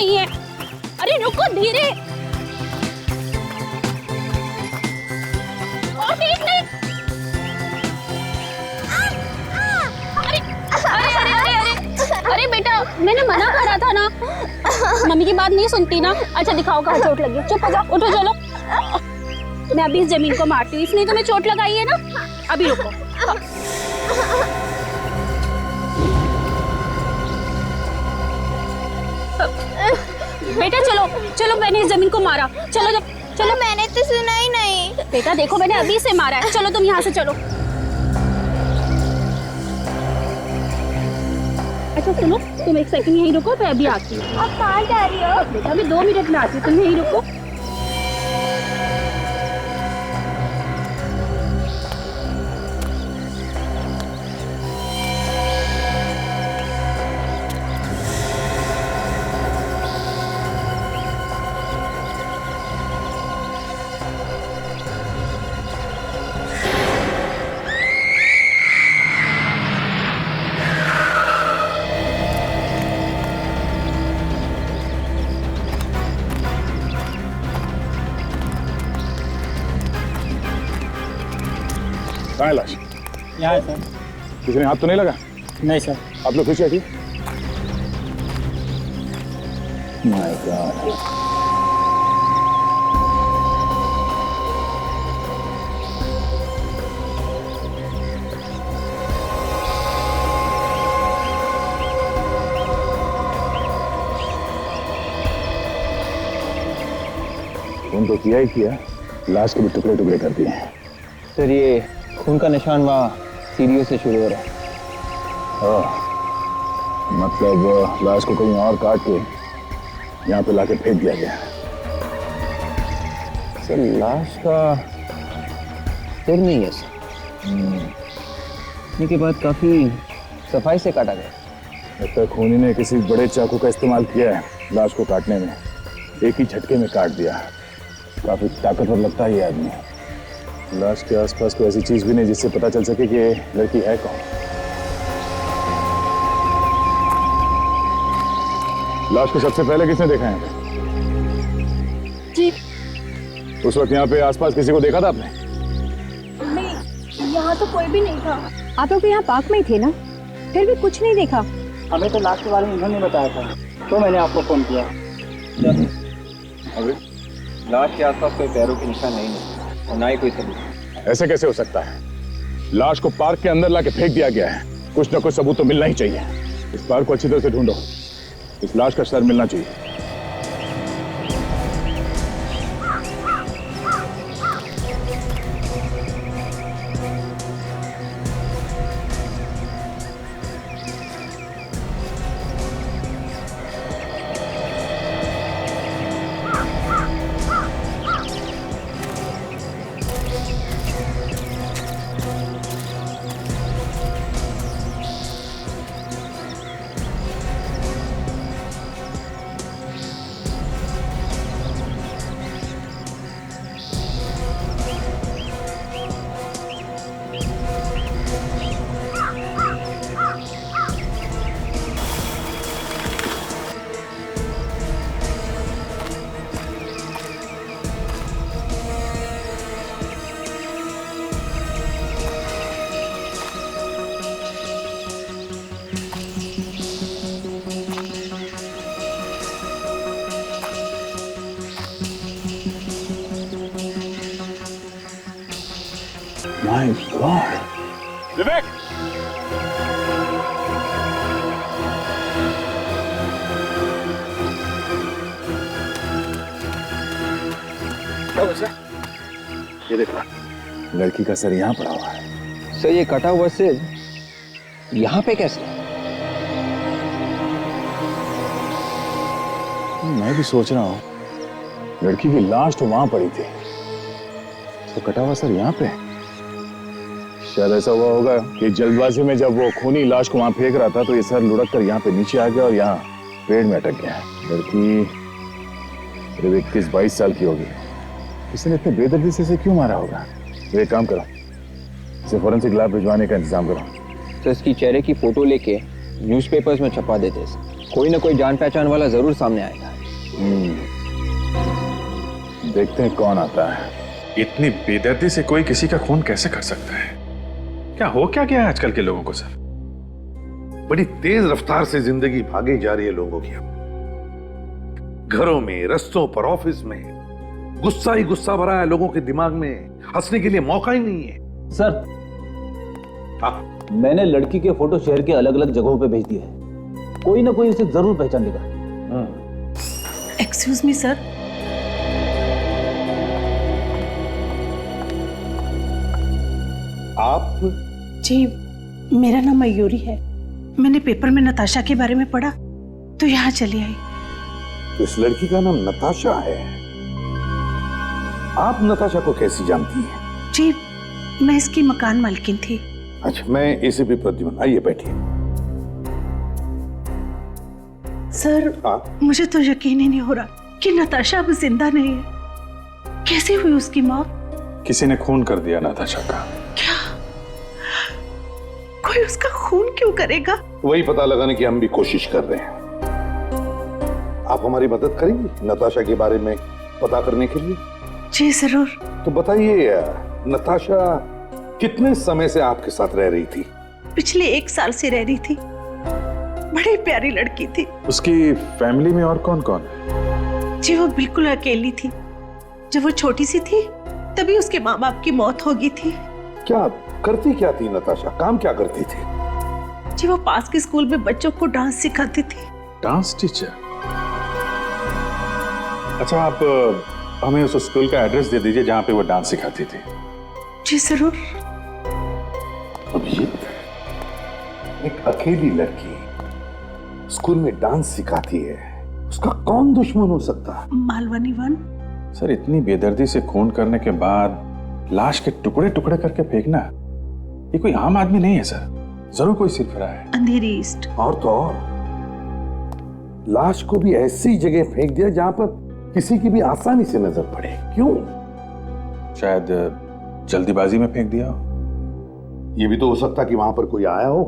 नहीं है। अरे रुको, धीरे। और तेज नहीं। अरे अरे अरे अरे अरे अरे बेटा, मैंने मना करा था ना। मम्मी की बात नहीं सुनती ना। अच्छा दिखाओ कहाँ चोट लगी है। चुप हो जाओ, उठो चलो। मैं अभी इस जमीन को मारती हूँ, इसने तुम्हें चोट लगाई है ना। अभी रुको। बेटा चलो चलो, मैंने इस जमीन को मारा। चलो जब चलो। मैंने तो सुना ही नहीं। बेटा देखो, मैंने अभी से मारा है। चलो तुम यहाँ से चलो। अच्छा सुनो, तुम एक सेकंड यहीं रुको, मैं अभी आती हूँ। आप कहाँ जा रही हो? बेटा मैं 2 मिनट में आती हूँ, तुम यहीं रुको। कहाँ है लाश? यहाँ है सर। किसी ने हाथ तो नहीं लगा? नहीं सर। आप लोग पीछे हटिए। My God. खून तो किया ही किया, लाश के भी टुकड़े टुकड़े कर दिए हैं। सर ये खून का निशान वहाँ सीढ़ियों से शुरू हो रहा है। मतलब लाश को कहीं और काट के यहाँ पे लाके फेंक दिया गया। सर लाश का सिर नहीं है सर। इसके बाद काफी सफाई से काटा गया। लगता है खूनी ने किसी बड़े चाकू का इस्तेमाल किया है लाश को काटने में। एक ही झटके में काट दिया। काफी ताकतवर लगता है ये आदमी। लाश के आसपास कोई ऐसी चीज भी नहीं जिससे पता चल सके कि ये लड़की है कौन। लाश को सबसे पहले किसने देखा है? जी उस वक्त यहाँ पे आसपास किसी को देखा था आपने? नहीं, यहाँ तो कोई भी नहीं था। आप लोग यहाँ पार्क में ही थे ना, फिर भी कुछ नहीं देखा? हमें तो लाश के बारे में इन्होंने बताया था, तो मैंने आपको फोन किया। अभी लाश के आसपास कोई पैरों के निशान नहीं है और ना ही कोई सबूत। ऐसे कैसे हो सकता है? लाश को पार्क के अंदर लाके फेंक दिया गया है। कुछ ना कुछ सबूत तो मिलना ही चाहिए। इस पार्क को अच्छी तरह से ढूंढो। इस लाश का सर मिलना चाहिए। My God! विवेक! क्या हुआ सर? ये देखो, लड़की का सर यहाँ पड़ा हुआ है। सर ये कटा हुआ सिर यहाँ पे कैसे? मैं भी सोच रहा हूँ, लड़की की लाश तो वहां पड़ी थी, तो कटा हुआ सर यहाँ पे। शायद ऐसा हुआ होगा कि जल्दबाजी में जब वो खूनी लाश को वहां फेंक रहा था तो ये सर लुढ़क कर यहाँ पे नीचे आ गया और यहाँ पेड़ में अटक गया। लड़की करीब 21-22 साल की होगी। इसने इतने बेदर्दी से इसे क्यों मारा होगा? तो एक काम करो, इसे फॉरेंसिक लैब भिजवाने का इंतजाम करो। तो इसकी चेहरे की फोटो लेके न्यूज़पेपर्स में छपा देते। कोई ना कोई जान पहचान वाला जरूर सामने आएगा। देखते हैं कौन आता है। इतनी बेदर्दी से कोई किसी का खून कैसे कर सकता है? क्या हो क्या गया है आजकल के लोगों को सर? बड़ी तेज रफ्तार से जिंदगी भागी जा रही है लोगों की। घरों में, रस्तों पर, ऑफिस में गुस्सा ही गुस्सा भरा है लोगों के दिमाग में। हंसने के लिए मौका ही नहीं है। सर, हाँ, मैंने लड़की के फोटो शहर के अलग अलग जगहों पे भेज दिए हैं। कोई ना कोई उसे जरूर पहचान लेगा। एक्सक्यूज मी सर, आप? जी मेरा नाम मयूरी है। मैंने पेपर में नताशा के बारे में पढ़ा तो यहाँ चली आई। तो इस लड़की का नाम नताशा है। आप नताशा को कैसी जानती हैं? जी मैं इसकी मकान मालकिन थी। अच्छा, मैं एसीपी प्रद्युम्न, आइए बैठिए। सर, हाँ? मुझे तो यकीन ही नहीं हो रहा कि नताशा अब जिंदा नहीं है। कैसे हुई उसकी मौत? किसी ने खून कर दिया नताशा का। क्या कोई उसका खून क्यों करेगा? वही पता लगाने की हम भी कोशिश कर रहे हैं। आप हमारी मदद करेंगी नताशा के बारे में पता करने के लिए? जी जरूर। तो बताइए, नताशा कितने समय से आपके साथ रह रही थी? पिछले 1 साल से रह रही थी। बड़ी प्यारी लड़की थी। उसकी फैमिली में और कौन कौन है? जी वो बिल्कुल अकेली थी। जब वो छोटी सी थी तभी उसके माँ बाप की मौत हो गई थी। क्या करती क्या थी नताशा? काम क्या करती थी? जी वो पास के स्कूल में बच्चों को डांस सिखाती थी। Dance teacher? अच्छा, आप हमें उस स्कूल का एड्रेस दे दीजिए जहां पे वो डांस सिखाती थी। जी जरूर। अभिजीत, एक अकेली लड़की स्कूल में डांस सिखाती है, उसका कौन दुश्मन हो सकता है? मालवनी 1। सर, इतनी बेदर्दी से खून करने के बाद लाश के टुकड़े टुकड़े करके फेंकना, ये कोई आम आदमी नहीं है सर। जरूर कोई सिरफिरा है। अंधेरी ईस्ट। और तो और, लाश को भी ऐसी जगह फेंक दिया जहां पर किसी की भी आसानी से नजर पड़े। क्यों? शायद जल्दीबाजी में फेंक दिया हो। ये भी तो हो सकता कि वहां पर कोई आया हो,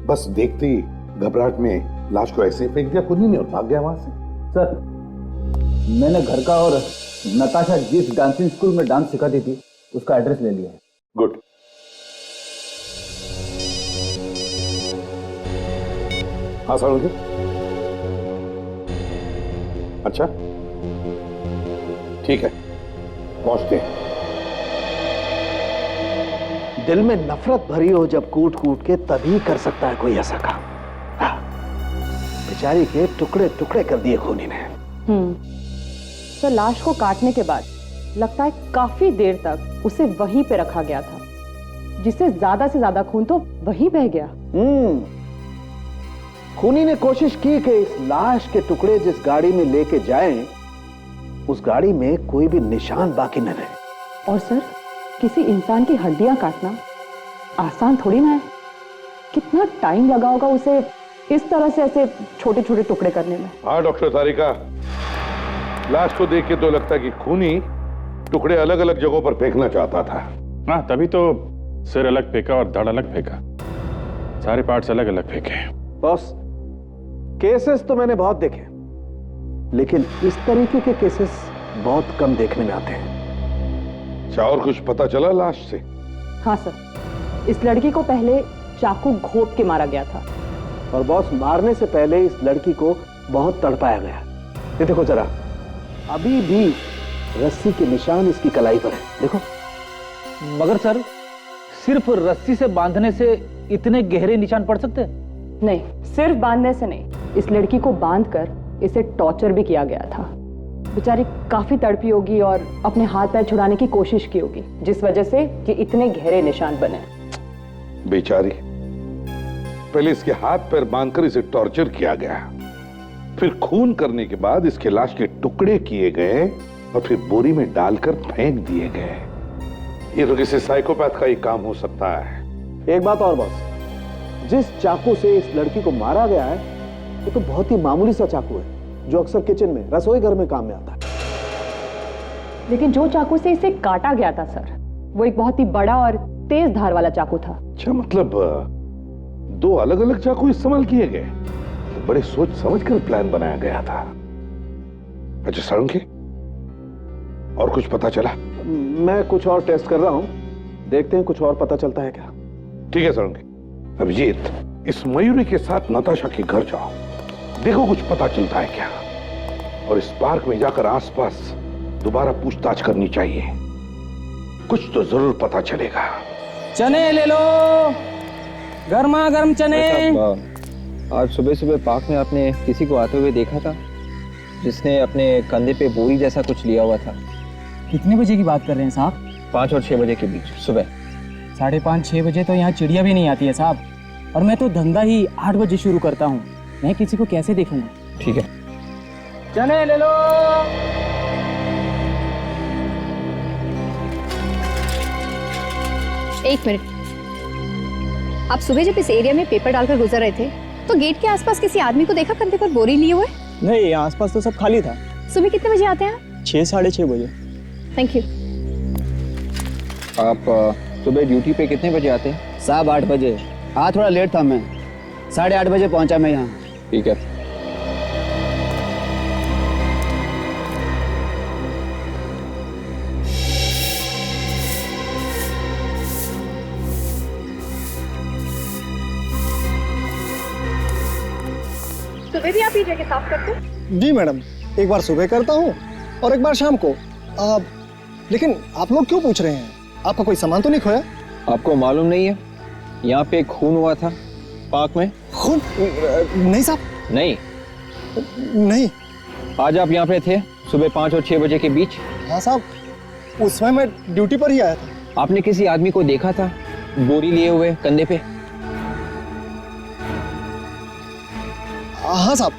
बस देखते ही घबराहट में लाश को ऐसे फेंक दिया खूनी ने और भाग गया वहां से। सर, मैंने घर का और नताशा जिस डांसिंग स्कूल में डांस सिखाती थी उसका एड्रेस ले लिया है। गुड। हाँ सर। अच्छा ठीक है, पहुंचते हैं। दिल में नफरत भरी हो जब कूट कूट के, तभी कर सकता है कोई ऐसा काम। हाँ, बेचारी के टुकड़े टुकड़े कर दिए खूनी ने। सर, लाश को काटने के बाद लगता है काफी देर तक उसे वहीं पे रखा गया था, जिससे ज्यादा से ज्यादा खून तो वहीं बह गया। खूनी ने कोशिश की कि इस लाश के टुकड़े जिस गाड़ी में लेके जाएं, उस गाड़ी में कोई भी निशान बाकी न रहे। और सर, किसी इंसान की हड्डियां काटना आसान थोड़ी ना है। कितना टाइम लगा होगा उसे इस तरह से ऐसे छोटे छोटे टुकड़े करने में। हाँ डॉक्टर तारिका, लाश को देख के तो लगता है कि खूनी टुकड़े अलग अलग जगहों पर फेंकना चाहता था। हाँ, तभी तो सिर अलग फेंका और धड़ अलग फेंका, सारे पार्ट्स अलग अलग फेंके। बॉस, केसेस तो मैंने बहुत देखे, लेकिन इस तरीके के केसेस बहुत कम देखने में आते हैं। अच्छा, और कुछ पता चला लाश से? हाँ सर, इस लड़की को पहले चाकू घोंप के मारा गया था। और बॉस, मारने से पहले इस लड़की को बहुत तड़पाया गया। ये देखो जरा, अभी भी रस्सी के निशान इसकी कलाई पर है, देखो। मगर सर, सिर्फ रस्सी से बांधने से इतने गहरे निशान पड़ सकते हैं? नहीं, सिर्फ बांधने से नहीं, इस लड़की को बांधकर इसे टॉर्चर भी किया गया था। बेचारी काफी तड़पी होगी और अपने हाथ पैर छुड़ाने की कोशिश की होगी, जिस वजह से ये इतने गहरे निशान बने। बेचारी, पहले इसके हाथ पैर बांधकर इसे टॉर्चर किया गया, फिर खून करने के बाद इसके लाश के टुकड़े किए गए और फिर बोरी में डालकर फेंक दिए गए। ये तो किसी साइकोपैथ का ही काम हो सकता है। एक बात और बॉस, जिस चाकू से इस लड़की को मारा गया है, ये तो बहुत ही मामूली सा चाकू है जो अक्सर किचन में, रसोई घर में काम में आता है। लेकिन जो चाकू से इसे काटा गया था सर, वो एक बहुत ही बड़ा और तेज धार वाला चाकू था। अच्छा, मतलब 2 अलग अलग चाकू इस्तेमाल किए गए। तो बड़े सोच समझकर प्लान बनाया गया था। अच्छा सारंगी, और कुछ पता चला? मैं कुछ और टेस्ट कर रहा हूं, देखते हैं कुछ और पता चलता है क्या। ठीक है सारंगी। अभिजीत, इस मयूरी के साथ नताशा के घर जाओ, देखो कुछ पता चलता है क्या, और इस पार्क में जाकर आसपास दोबारा पूछताछ करनी चाहिए, कुछ तो जरूर पता चलेगा। चने ले लो, गर्मा गर्म चने। आज सुबह सुबह पार्क में आपने किसी को आते हुए देखा था जिसने अपने कंधे पे बोरी जैसा कुछ लिया हुआ था? कितने बजे की बात कर रहे हैं साहब? 5 और 6 बजे के बीच सुबह। 5:30-6 बजे तो यहाँ चिड़िया भी नहीं आती है साहब, और मैं तो धंधा ही 8 बजे शुरू करता हूँ। मैं किसी को कैसे देखूंगा? ठीक है। चने ले लो। एक मिनट, आप सुबह जब इस एरिया में पेपर डालकर गुजर रहे थे तो गेट के आसपास किसी आदमी को देखा कंधे पर बोरी लिए हुए? नहीं, आसपास तो सब खाली था। सुबह कितने बजे आते हैं? 6-6:30 बजे। Thank you. आप सुबह ड्यूटी पे कितने बजे आते हैं? साहब 8 बजे। आज थोड़ा लेट था, मैं 8:30 बजे पहुंचा मैं यहाँ। ठीक है। सुबह भी आप ये जगह साफ करते हैं? जी मैडम, एक बार सुबह करता हूँ और एक बार शाम को। लेकिन आप लोग क्यों पूछ रहे हैं? आपका कोई सामान तो नहीं खोया? आपको मालूम नहीं है यहाँ पे खून हुआ था पार्क में? खून? नहीं साहब। नहीं? नहीं। आज आप यहाँ पे थे सुबह 5 और 6 बजे के बीच? हाँ साहब, उस समय मैं ड्यूटी पर ही आया था। आपने किसी आदमी को देखा था बोरी लिए हुए कंधे पे? हाँ साहब,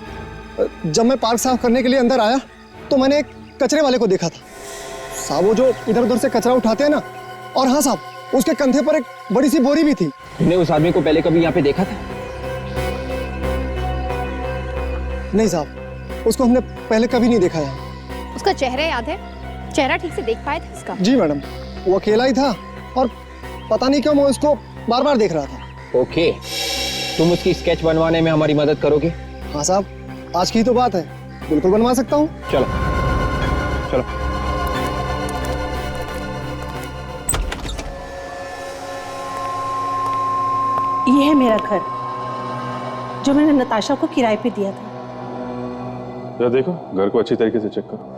जब मैं पार्क साफ करने के लिए अंदर आया तो मैंने एक कचरे वाले को देखा था साहब, वो जो इधर उधर से कचरा उठाते हैं ना। और हाँ साहब, उसके कंधे पर एक बड़ी सी बोरी भी थी। तुमने उस आदमी को पहले कभी यहाँ पे देखा था? नहीं साहब, उसको हमने पहले कभी नहीं देखा है। उसका चेहरा याद है? चेहरा ठीक से देख पाए थे उसका? जी मैडम, वो अकेला ही था और पता नहीं क्यों मैं उसको बार बार देख रहा था। ओके, तुम उसकी स्केच बनवाने में हमारी मदद करोगे? हाँ साहब, आज की तो बात है, बिल्कुल बनवा सकता हूँ। चलो चलो। ये है मेरा घर जो मैंने नताशा को किराए पे दिया था। जरा देखो, घर को अच्छी तरीके से चेक करो।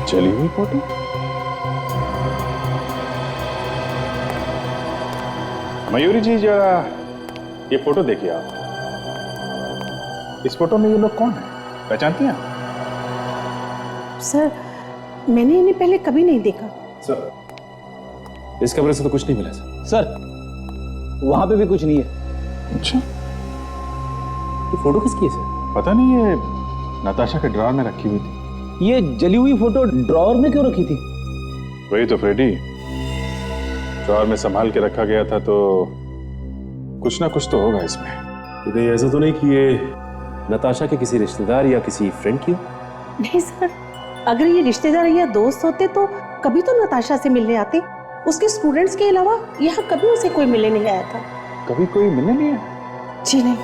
चली हुई फोटो? मयूरी जी, जरा ये फोटो देखिए आप। इस फोटो में ये लोग कौन है, पहचानती हैं? सर, मैंने इन्हें पहले कभी नहीं देखा। सर, इस कमरे से तो कुछ नहीं मिला सर। वहां पे भी कुछ नहीं है। अच्छा, ये फोटो किसकी है सर? पता नहीं, ये नताशा के ड्रॉअर में रखी हुई थी। ये जली हुई फोटो ड्रॉअर में क्यों रखी थी? वही तो फ्रेडी, ड्रॉअर में संभाल के रखा गया था, तो कुछ ना कुछ तो होगा इसमें। तो कहीं ऐसा तो नहीं कि ये नताशा के किसी रिश्तेदार या किसी फ्रेंड की हो? नहीं सर, अगर ये रिश्तेदार या दोस्त होते तो कभी तो नताशा से मिलने आते। उसके स्टूडेंट्स के अलावा यहाँ कभी उसे कोई मिलने नहीं आया था। कभी कोई मिलने नहीं आया? जी नहीं।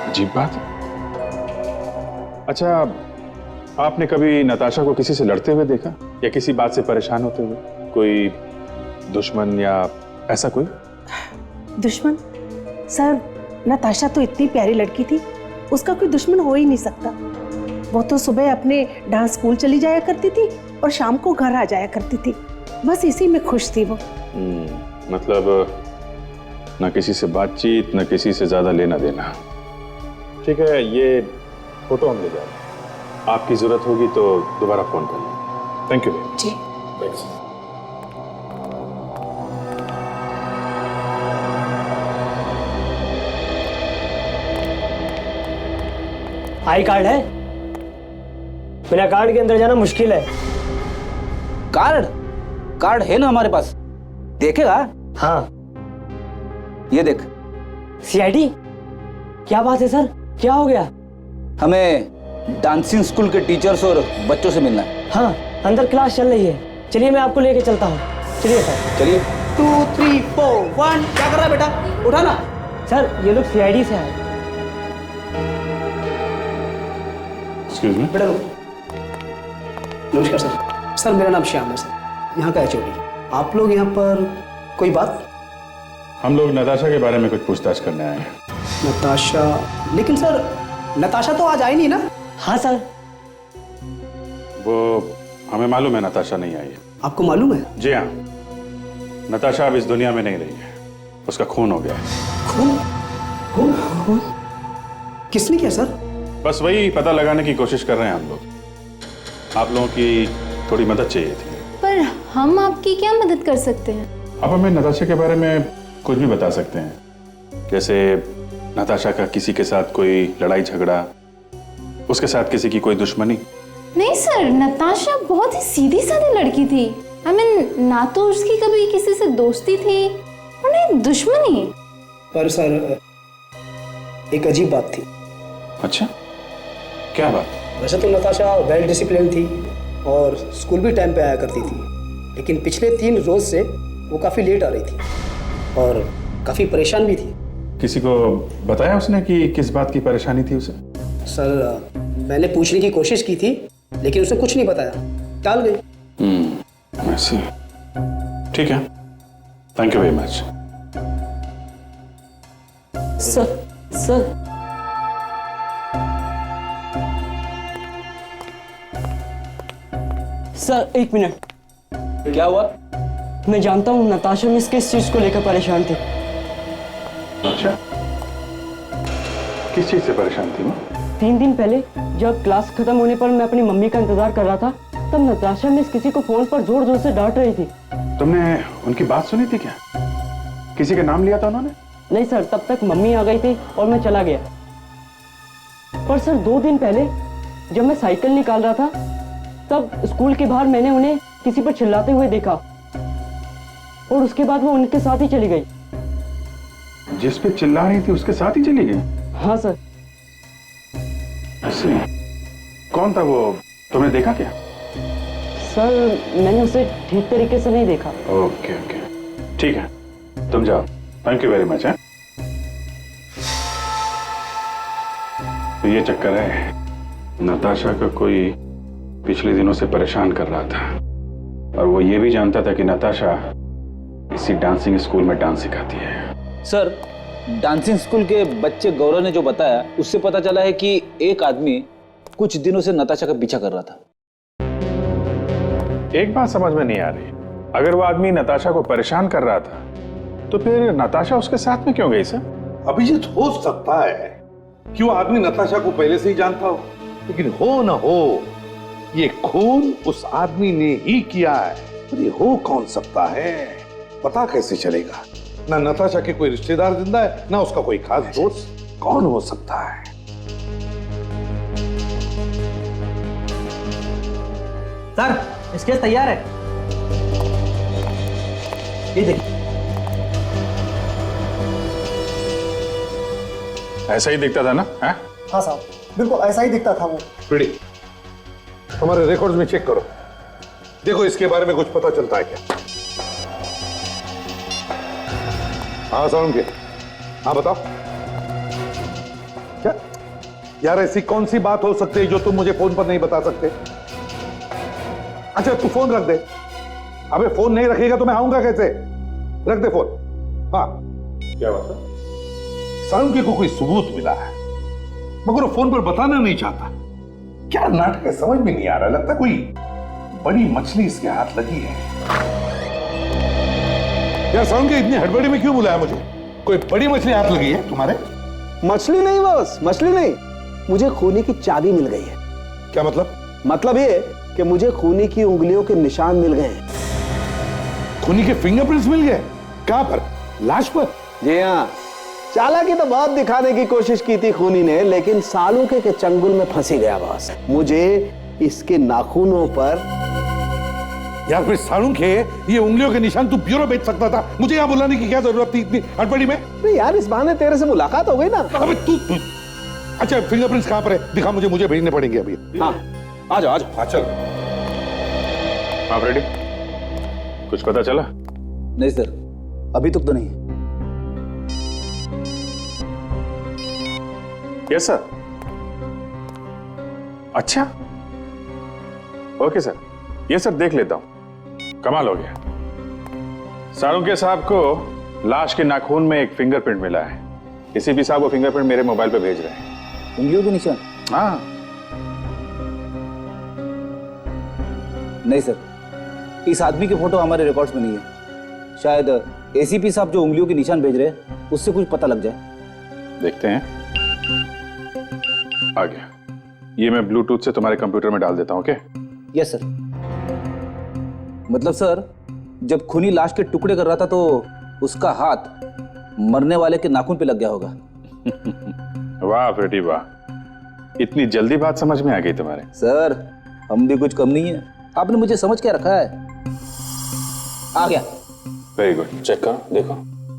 अजीब बात है। अच्छा, आपने कभी नताशा को किसी से लड़ते हुए देखा, या किसी बात से परेशान होते हुए? कोई दुश्मन या ऐसा कोई? दुश्मन? सर, नताशा तो इतनी प्यारी लड़की थी, उसका कोई दुश्मन हो ही नहीं सकता। वो तो सुबह अपने डांस स्कूल चली जाया करती थी और शाम को घर आ जाया करती थी, बस इसी में खुश थी वो। मतलब न किसी से बातचीत, न किसी से ज्यादा लेना देना। ठीक है, ये फोटो हम ले जा रहे हैं। आपकी जरूरत होगी तो दोबारा फोन कर लें। थैंक यू जी। थैंक्स। आई कार्ड है? बिना कार्ड के अंदर जाना मुश्किल है। कार्ड कार्ड है ना हमारे पास, देखेगा? हाँ। ये देख। सीआईडी? क्या बात है सर, क्या हो गया? हमें डांसिंग स्कूल के टीचर्स और बच्चों से मिलना है। हाँ, अंदर क्लास चल रही है। चलिए मैं आपको लेके चलता हूँ। चलिए सर। चलिए। 2 3 4 1 क्या कर रहा है बेटा? उठा ना। सर ये लोग सीआईडी से आए। Excuse me. बेटा रुको। नमस्कार सर। सर मेरा नाम श्याम है सर, यहाँ का एचओडी। आप लोग यहाँ पर कोई बात? हम लोग नताशा के बारे में कुछ पूछताछ करने आए हैं। नताशा? लेकिन सर नताशा तो आज आई नहीं ना? हाँ सर। वो हमें मालूम है नताशा नहीं आई है। आपको मालूम है? जी हाँ, नताशा अब इस दुनिया में नहीं रही है, उसका खून हो गया है। खून? खून? खून? किसने किया सर? बस वही पता लगाने की कोशिश कर रहे हैं हम लोग। आप लोगों की थोड़ी मदद चाहिए थी। पर हम आपकी क्या मदद कर सकते हैं? आप हमें नताशा के बारे में कुछ भी बता सकते हैं, जैसे नताशा का किसी के साथ कोई लड़ाई झगड़ा, उसके साथ किसी की कोई दुश्मनी? नहीं सर, नताशा बहुत ही सीधी सादी लड़की थी। I mean, ना तो उसकी कभी किसी से दोस्ती थी और नहीं दुश्मनी। पर सर एक अजीब बात थी। अच्छा, क्या बात? वैसे तो नताशा वेल डिसिप्लिन थी और स्कूल भी टाइम पे आया करती थी, लेकिन पिछले 3 रोज से वो काफ़ी लेट आ रही थी और काफ़ी परेशान भी थी। किसी को बताया उसने कि किस बात की परेशानी थी उसे? सर मैंने पूछने की कोशिश की थी, लेकिन उसने कुछ नहीं बताया, टाल गई। ऐसी। ठीक है, thank you very much. Sir sir एक मिनट। क्या हुआ? मैं जानता हूँ नताशा मिस किस चीज को लेकर परेशान थी। अच्छा, किस चीज से परेशान थी वो? 3 दिन पहले जब क्लास खत्म होने पर मैं अपनी मम्मी का इंतजार कर रहा था, तब नताशा मिस किसी को फोन पर जोर जोर से डांट रही थी। तुमने उनकी बात सुनी थी क्या? किसी का नाम लिया था उन्होंने? नहीं सर, तब तक मम्मी आ गई थी और मैं चला गया। पर सर 2 दिन पहले जब मैं साइकिल निकाल रहा था, तब स्कूल के बाहर मैंने उन्हें किसी पर चिल्लाते हुए देखा और उसके बाद वो उनके साथ ही चली गई। जिस पे चिल्ला रही थी उसके साथ ही चली गई? हाँ सर। ऐसे? कौन था वो, तुमने देखा क्या? सर मैंने उसे ठीक तरीके से नहीं देखा। ओके ओके, ठीक है, तुम जाओ। Thank you very much. है तो ये चक्कर है, नताशा का कोई पिछले दिनों से परेशान कर रहा था और वो ये भी जानता था कि नताशा इसी डांसिंग स्कूल में डांस सिखाती है। सर, डांसिंग स्कूल के बच्चे गौरव ने जो बताया, उससे पता चला है कि एक आदमी कुछ दिनों से नताशा का पीछा कर रहा था। एक बात समझ में नहीं आ रही, अगर वो आदमी नताशा को परेशान कर रहा था तो फिर नताशा उसके साथ में क्यों गई सर? अभिजीत, हो सकता है कि वो आदमी नताशा को पहले से ही जानता हो, लेकिन हो ना हो, ये खून उस आदमी ने ही किया है। पर ये हो कौन सकता है, पता कैसे चलेगा? ना नताशा के कोई रिश्तेदार जिंदा है, ना उसका कोई खास दोस्त। कौन हो सकता है? सर स्केच तैयार है, ये देखिए। ऐसा ही दिखता था ना? है? हाँ साहब, बिल्कुल ऐसा ही दिखता था वो। पीड़ी, हमारे रिकॉर्ड्स में चेक करो, देखो इसके बारे में कुछ पता चलता है क्या? हाँ साउंड के, हाँ बताओ। क्या यार, ऐसी कौन सी बात हो सकती है जो तुम मुझे फोन पर नहीं बता सकते? अच्छा तू फोन रख दे। अबे फोन नहीं रखेगा तो मैं आऊंगा कैसे? रख दे फोन। हाँ क्या बात है? साउंड को कोई सबूत मिला है, मगर वो फोन पर बताना नहीं चाहता। क्या नाटक है, समझ में नहीं आ रहा। लगता कोई बड़ी मछली इसके हाथ लगी है। यार साउंड के, इतनी हड़बड़ी में क्यों बुलाया मुझे? कोई बड़ी मछली हाथ लगी है तुम्हारे? मछली नहीं बॉस, मछली नहीं, मुझे खूनी की चाबी मिल गई है। क्या मतलब? मतलब ये कि मुझे खूनी की उंगलियों के निशान मिल गए हैं। खूनी के फिंगरप्रिंट्स मिल गए? कहां पर? लाश पर? जी हाँ, चालाकी तो बहुत दिखाने की कोशिश की थी खूनी ने, लेकिन सालूके के चंगुल में फंसी गया बॉस। मुझे इसके नाखूनों पर यार फिर सालूके ये उंगलियों के निशान तू ब्यूरो बेच सकता था, मुझे यहाँ बुलाने की क्या जरूरत थी इतनी हड़बड़ी में? नहीं यार, इस बहाने तेरे से मुलाकात हो गई ना। अबे तू अच्छा फिंगरप्रिंट्स कहां पर है? दिखा मुझे भेजने पड़ेंगे अभी। हाँ आ जाओ आ जाओ। हाँ चल। आप रेडी? कुछ पता चला? नहीं सर, अभी तक तो नहीं। Yes sir. अच्छा ओके सर, ये सर देख लेता हूं। कमाल हो गया। सालूके साहब को लाश के नाखून में एक फिंगरप्रिंट मिला है। एसीपी साहब वो फिंगरप्रिंट मेरे मोबाइल पे भेज रहे हैं। उंगलियों के निशान? हाँ। नहीं सर, इस आदमी की फोटो हमारे रिकॉर्ड्स में नहीं है। शायद एसीपी साहब जो उंगलियों के निशान भेज रहे हैं उससे कुछ पता लग जाए। देखते हैं। आ गया। ये मैं ब्लूटूथ से तुम्हारे कंप्यूटर में डाल देता हूं। ओके? Yes sir. मतलब सर, जब खूनी लाश के टुकड़े कर रहा था तो उसका हाथ मरने वाले के नाखून पे लग गया होगा। वाह फ्रेडी वाह, इतनी जल्दी बात समझ में आ गई तुम्हारे। सर हम भी कुछ कम नहीं है, आपने मुझे समझ के रखा है। आ गया। Very good. चेक करो, देखो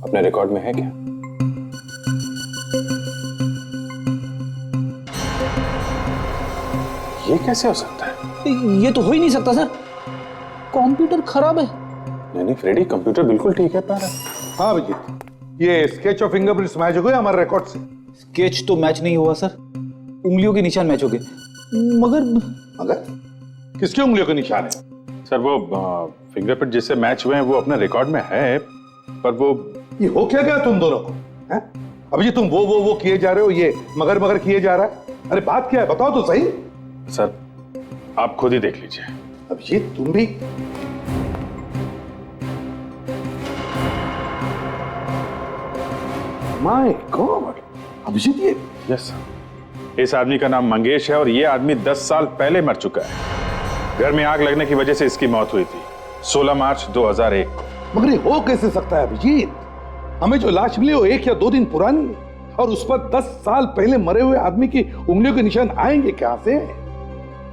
अपने रिकॉर्ड में है क्या। ये कैसे हो सकता है? ये तो हो ही नहीं सकता सर, कंप्यूटर खराब है। नहीं फ्रेडी, कंप्यूटर बिल्कुल ठीक है। पर हाँ अभिजीत, ये स्केच और फिंगरप्रिंट्स मैच हो गए हमारे रिकॉर्ड से। स्केच तो मैच नहीं हुआ सर, उंगलियों के निशान मैच हो गए। मगर किसकी उंगलियों के निशान है? सर वो फिंगरप्रिंट जिससे मैच हुए हैं वो अपने रिकॉर्ड में है, पर वो ये हो क्या गया तुम दोनों को? हैं? अभिजीत तुम वो किए जा रहे हो, ये मगर किए जा रहा है। अरे बात क्या है बताओ तो सही। सर आप खुद ही देख लीजिए। अभिजीत तुम भी माय गॉड। अभिजीत ये यस सर, इस आदमी का नाम मंगेश है और ये आदमी 10 साल पहले मर चुका है। घर में आग लगने की वजह से इसकी मौत हुई थी 16 मार्च 2001 को। मगर ये हो कैसे सकता है अभिजीत? हमें जो लाश मिली वो 1 या 2 दिन पुरानी है और उस पर 10 साल पहले मरे हुए आदमी की उंगलियों के निशान आएंगे कहां से?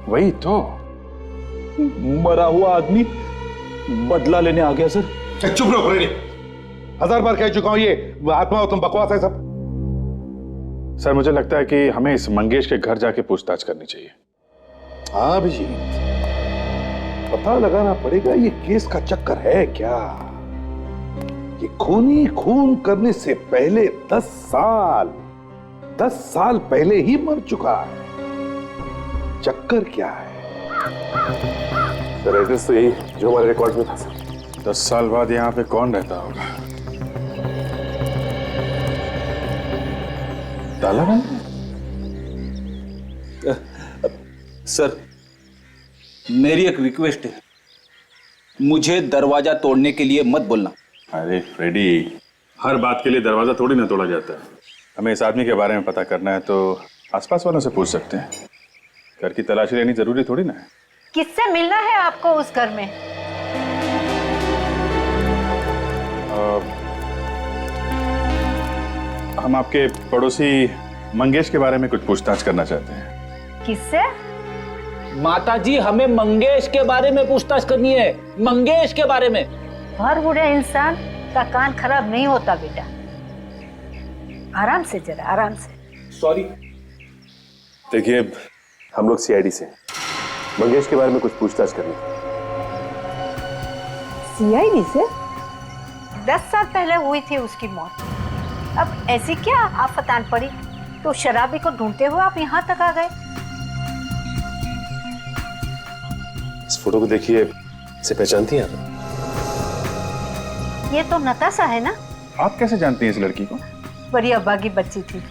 वही तो, मरा हुआ आदमी बदला लेने आ गया सर। चुप रहो फ्रेडी, 1000 बार कह चुका हूं ये आत्मा और तुम बकवास है सब। सर मुझे लगता है कि हमें इस मंगेश के घर जाके पूछताछ करनी चाहिए। हाँ अभिजीत, पता लगाना पड़ेगा ये केस का चक्कर है क्या। ये खूनी खून करने से पहले 10 साल पहले ही मर चुका है। चक्कर क्या है? सर एड्रेस तो यही जो हमारे रिकॉर्ड में था सर। 10 साल बाद यहाँ पे कौन रहता होगा? ताला बंद? सर मेरी एक रिक्वेस्ट है, मुझे दरवाजा तोड़ने के लिए मत बोलना। अरे फ्रेडी, हर बात के लिए दरवाजा थोड़ी ना तोड़ा जाता है। हमें इस आदमी के बारे में पता करना है तो आसपास वालों से पूछ सकते हैं। घर की तलाशी लेनी जरूरी थोड़ी ना है। किससे मिलना है आपको उस घर में? हम आपके पड़ोसी मंगेश के बारे में कुछ पूछताछ करना चाहते हैं। किससे? माताजी हमें मंगेश के बारे में पूछताछ करनी है, मंगेश के बारे में। हर बूढ़े इंसान का कान खराब नहीं होता बेटा, आराम से जरा आराम से। सॉरी। देखिए हम लोग सीआईडी से मंगेश के बारे में कुछ पूछताछ करनी। सीआईडी से? 10 साल पहले हुई थी उसकी मौत, अब ऐसी क्या आफतान पड़ी तो शराबी को ढूंढते हुए आप यहाँ तक आ गए? इस फोटो को देखिए, इसे पहचानती हैं आप? ये तो नताशा है ना? आप कैसे जानती हैं इस लड़की को? बड़ी अभागी बच्ची थी,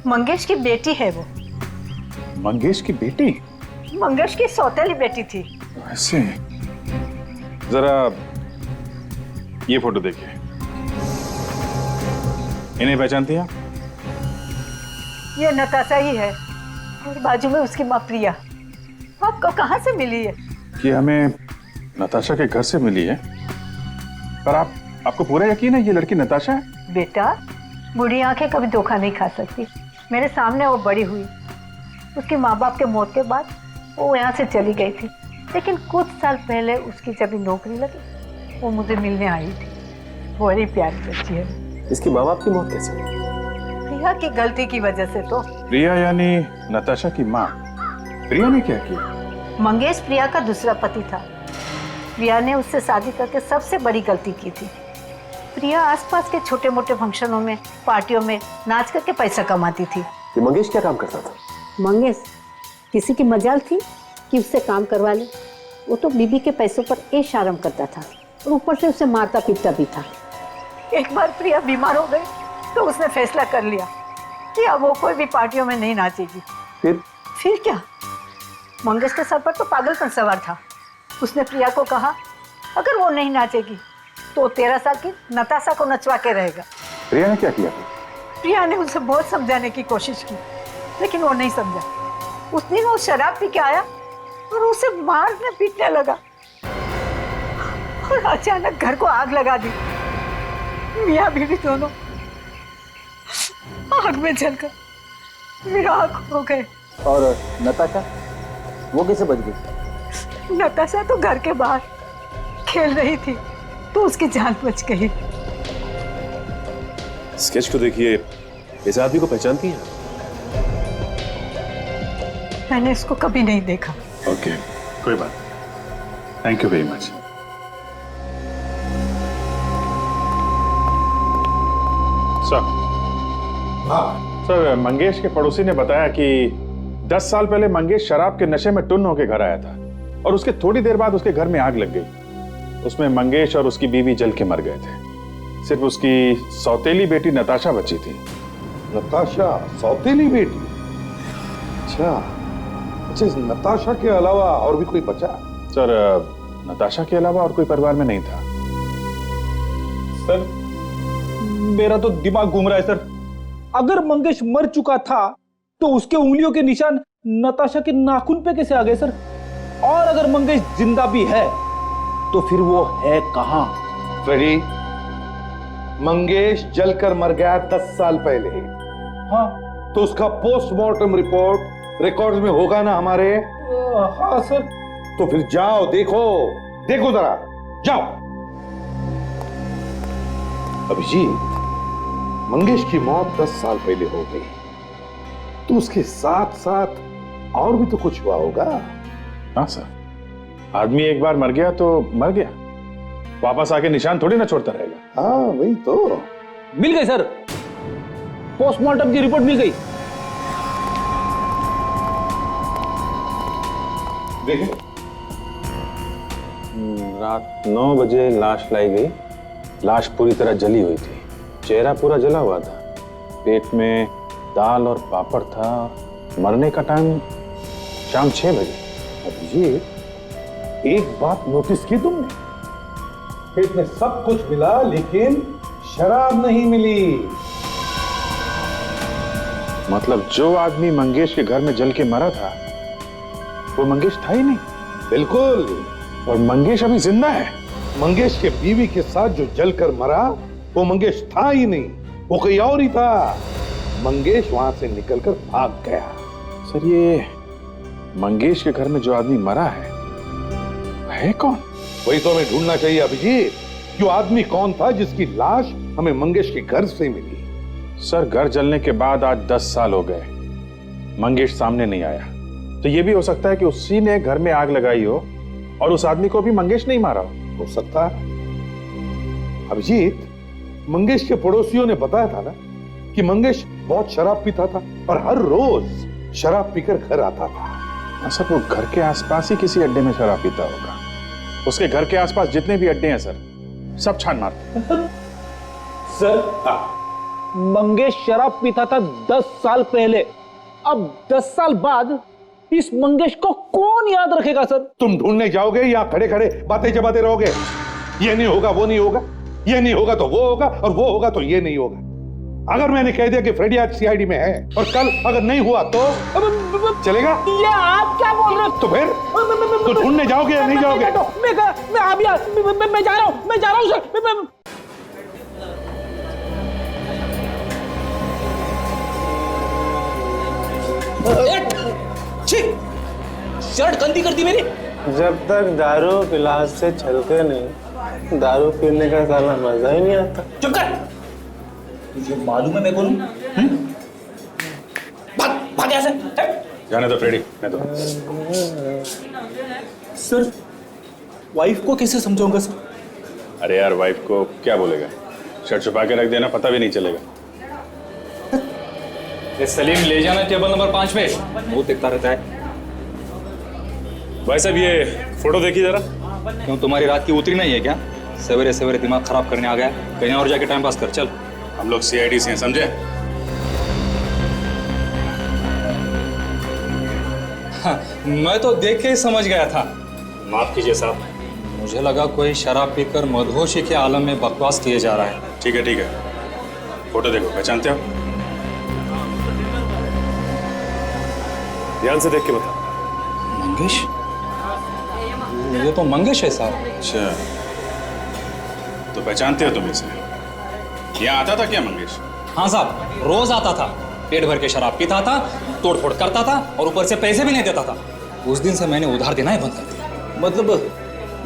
मंगेश की बेटी है वो। मंगेश की बेटी? मंगेश की सौतेली बेटी थी। ऐसे? जरा ये फोटो देखिए, इन्हें पहचानती हैं आप? ये नताशा ही है और बाजू में उसकी माँ प्रिया। आपको कहाँ से मिली है? कि हमें नताशा के घर से मिली है। पर आपको पूरा यकीन है ये लड़की नताशा है? बेटा, बूढ़ी आंखें कभी धोखा नहीं खा सकती। मेरे सामने वो बड़ी हुई, उसके माँ बाप के मौत के बाद वो यहाँ से चली गई थी, लेकिन कुछ साल पहले उसकी जब नौकरी लगी वो मुझे मिलने आई थी। बड़ी प्यारी बच्ची है। इसकी माँ बाप की मौत कैसे? प्रिया की गलती की वजह से। तो प्रिया यानी नताशा की माँ। प्रिया ने क्या किया? मंगेश प्रिया का दूसरा पति था। प्रिया ने उससे शादी करके सबसे बड़ी गलती की थी। प्रिया आसपास के छोटे मोटे फंक्शनों में, पार्टियों में नाच करके पैसा कमाती थी। ये मंगेश क्या काम करता था? मंगेश किसी की मजाल थी कि उससे काम करवा ले। वो तो बीबी के पैसों पर ऐश आराम करता था और ऊपर से उसे मारता पीटता भी था। एक बार प्रिया बीमार हो गई तो उसने फैसला कर लिया कि अब वो कोई भी पार्टियों में नहीं नाचेगी। फिर क्या, मंगेश के सर पर तो पागलपन सवार था। उसने प्रिया को कहा अगर वो नहीं नाचेगी तो 13 साल की नताशा को नचवा के रहेगा। प्रिया ने क्या किया? प्रिया ने उसे बहुत समझाने की कोशिश की, लेकिन वो नहीं समझा। उस दिन वो शराब पी के आया और उसे मारने पीटने लगा और अचानक घर को आग लगा दी। मियां बीवी दोनों आग में जलकर विराग हो गए। और नताशा, वो कैसे बच गई? नताशा तो घर के बाहर खेल रही थी तो उसकी जान बच गई। स्केच को देखिए, इस आदमी को पहचानती हैं? मैंने इसको कभी नहीं देखा। ओके, कोई बात नहीं। Thank you very much. Sir, Mangesh के पड़ोसी ने बताया कि 10 साल पहले मंगेश शराब के नशे में टुन्न होकर घर आया था और उसके थोड़ी देर बाद उसके घर में आग लग गई। उसमें मंगेश और उसकी बीवी जल के मर गए थे। सिर्फ उसकी सौतेली बेटी नताशा बची थी। नताशा सौतेली बेटी? अच्छा, नताशा के अलावा और भी कोई बचा? सर, नताशा के अलावा और कोई परिवार में नहीं था। सर, मेरा तो दिमाग घूम रहा है सर। अगर मंगेश मर चुका था तो उसके उंगलियों के निशान नताशा के नाखून पे कैसे आ गए सर? और अगर मंगेश जिंदा भी है तो फिर वो है कहां? फ्रेडी, मंगेश जलकर मर गया 10 साल पहले। हाँ, तो उसका पोस्टमार्टम रिपोर्ट रिकॉर्ड्स में होगा ना हमारे? हाँ सर। तो फिर जाओ, देखो जरा, जाओ। अभिजीत, मंगेश की मौत 10 साल पहले हो गई, तो उसके साथ साथ और भी तो कुछ हुआ होगा। हाँ सर, आदमी एक बार मर गया तो मर गया, वापस आके निशान थोड़ी ना छोड़ता रहेगा। हाँ वही तो। मिल गई सर, पोस्टमार्टम की रिपोर्ट मिल गई। देखिए, रात 9 बजे लाश लाई गई। लाश पूरी तरह जली हुई थी, चेहरा पूरा जला हुआ था, पेट में दाल और पापड़ था। मरने का टाइम शाम 6 बजे। अभिजीत, एक बात नोटिस की तुमने? पेट में सब कुछ मिला लेकिन शराब नहीं मिली। मतलब जो आदमी मंगेश के घर में जल के मरा था वो मंगेश था ही नहीं। बिल्कुल। और मंगेश अभी जिंदा है। मंगेश के बीवी के साथ जो जलकर मरा वो मंगेश था ही नहीं, वो कोई और ही था। मंगेश वहां से निकलकर भाग गया। सर, ये मंगेश के घर में जो आदमी मरा है कौन? वही तो हमें ढूंढना चाहिए अभिजीत। जो आदमी कौन था जिसकी लाश हमें मंगेश के घर से मिली? सर, घर जलने के बाद आज 10 साल हो गए, मंगेश सामने नहीं आया। तो ये भी हो सकता है कि उसी ने घर में आग लगाई हो और उस आदमी को भी मंगेश नहीं मारा हो सकता है। अभिजीत, मंगेश के पड़ोसियों ने बताया था ना कि मंगेश बहुत शराब पीता था और हर रोज शराब पीकर घर आता था। सर, वो घर के आसपास ही किसी अड्डे में शराब पीता होगा। उसके घर के आसपास जितने भी अड्डे हैं सर, सब छान मारते। सर, मंगेश शराब पीता था 10 साल पहले। अब 10 साल बाद इस मंगेश को कौन याद रखेगा सर? तुम ढूंढने जाओगे या खड़े खड़े बातें जमाते रहोगे? ये नहीं होगा, वो नहीं होगा, ये नहीं होगा तो वो होगा, और वो होगा तो ये नहीं होगा। अगर मैंने कह दिया कि फ्रेडी आज सीआईडी में है और कल अगर नहीं हुआ तो चलेगा? ये आप क्या बोल रहे हो? तो फिर तो ढूंढने जाओगे या नहीं जाओगे? मैं जा रहा हूँ सर। शर्ट गंदी कर दी मेरी। जब तक दारू गिलास से छलके नहीं, दारू पीने का साला मजा ही नहीं आता। चुप कर। जो मालूम है मैं बोलूं? भाग यहाँ से। जाने दो फ्रेडी, मैं तो। सर, वाइफ को कैसे समझाऊंगा सर? अरे यार, वाइफ को क्या बोलेगा? शर्ट छुपा के रख देना, पता भी नहीं चलेगा। ये सलीम ले जाना टेबल नंबर 5 पे। बहुत देखता रहता है। भाई साहब, ये फोटो देखिए जरा। क्यों, तुम्हारी रात की उतरी नहीं है क्या? सवेरे सवेरे दिमाग खराब करने आ गया। कहीं और जाके टाइम पास कर। चल, हम लोग सीआईडी से हैं, समझे? हाँ, मैं तो देख के ही समझ गया था। माफ कीजिए साहब, मुझे लगा कोई शराब पीकर मदहोशी के आलम में बकवास किए जा रहा है। ठीक है, फोटो देखो, पहचानते हो? ध्यान से देख के बता। मंगेश? ये तो मंगेश है साहब। अच्छा, तो पहचानते हो तुम इसे? यहाँ आता था क्या मंगेश? हाँ साहब, रोज आता था, पेट भर के शराब पीता था, तोड़फोड़ करता था और ऊपर से पैसे भी नहीं देता था। उस दिन से मैंने उधार देना ही बंद कर दिया। मतलब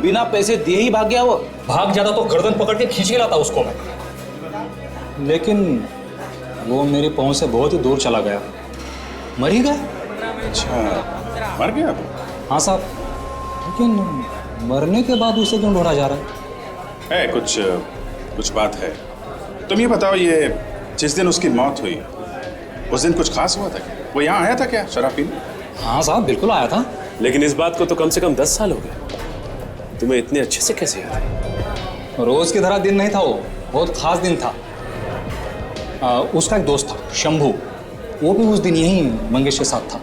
बिना पैसे दिए ही भाग गया वो? भाग जाता तो गर्दन पकड़ के खींच के लाता उसको मैं, लेकिन वो मेरी पहुंच से बहुत ही दूर चला गया। मर ही गया। अच्छा, मर गया? हाँ साहब, लेकिन मरने के बाद उसे क्यों ढूंढा जा रहा है? कुछ बात है। तुम ये बताओ, ये जिस दिन उसकी मौत हुई उस दिन कुछ खास हुआ था क्या? वो यहाँ आया था क्या शराब पीने? हाँ साहब, बिल्कुल आया था। लेकिन इस बात को तो कम से कम 10 साल हो गए। तुम्हें इतने अच्छे से कैसे याद है? रोज की तरह दिन नहीं था वो, बहुत खास दिन था। उसका एक दोस्त था शंभू, वो भी उस दिन यही मंगेश के साथ था।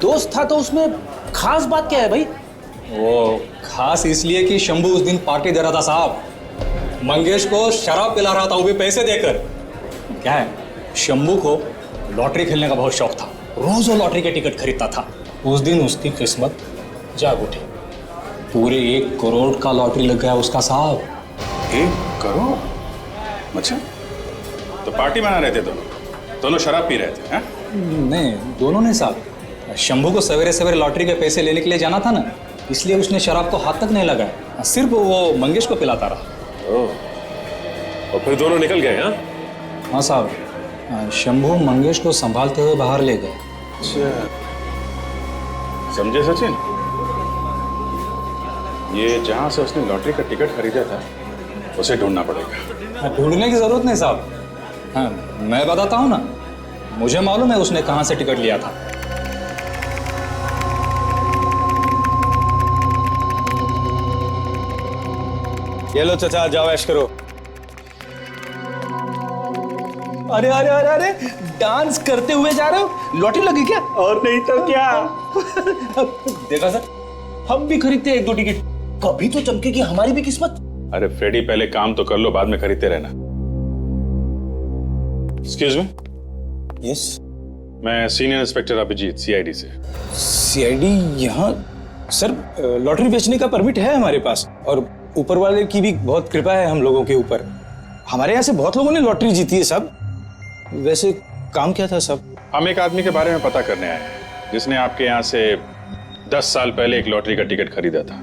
दोस्त था तो उसमें खास बात क्या है भाई? वो खास इसलिए कि शंभू उस दिन पार्टी दे रहा था साहब। मंगेश को शराब पिला रहा था, वो भी पैसे देकर। क्या है, शंभू को लॉटरी खेलने का बहुत शौक था, रोज वो लॉटरी के टिकट खरीदता था। उस दिन उसकी किस्मत जाग उठी, पूरे 1 करोड़ का लॉटरी लग गया उसका साहब। 1 करोड़? अच्छा, तो पार्टी मना रहे थे दोनों शराब पी रहे थे? हैं? नहीं, दोनों नहीं साहब। शंभू को सवेरे सवेरे लॉटरी के पैसे लेने के लिए जाना था ना, इसलिए उसने शराब को हाथ तक नहीं लगाया, सिर्फ वो मंगेश को पिलाता रहा। और फिर दोनों निकल गए? हाँ साहब, शंभू मंगेश को संभालते हुए बाहर ले गए। अच्छा, समझे सचिन? ये जहां से उसने लॉटरी का टिकट खरीदा था उसे ढूंढना पड़ेगा। ढूंढने की जरूरत नहीं साहब। हाँ, मैं बताता हूँ ना, मुझे मालूम है उसने कहां से टिकट लिया था। ये लो चाचा, जाओ ऐश करो। अरे अरे अरे अरे, डांस करते हुए जा रहे हो? लॉटरी लगी क्या? और नहीं तो क्या। देखा सर, हम भी खरीदते हैं 1-2 टिकट, कभी तो चमकेगी हमारी भी किस्मत। अरे फ्रेडी, पहले काम तो कर लो, बाद में खरीदते रहना। Excuse me. यस, मैं सीनियर इंस्पेक्टर अभिजीत, सीआईडी से। सीआईडी यहाँ? सर, लॉटरी बेचने का परमिट है हमारे पास, और ऊपर वाले की भी बहुत कृपा है हम लोगों के ऊपर। हमारे यहाँ से बहुत लोगों ने लॉटरी जीती है साहब। वैसे काम क्या था साहब? हम एक आदमी के बारे में पता करने आए हैं जिसने आपके यहाँ से 10 साल पहले एक लॉटरी का टिकट खरीदा था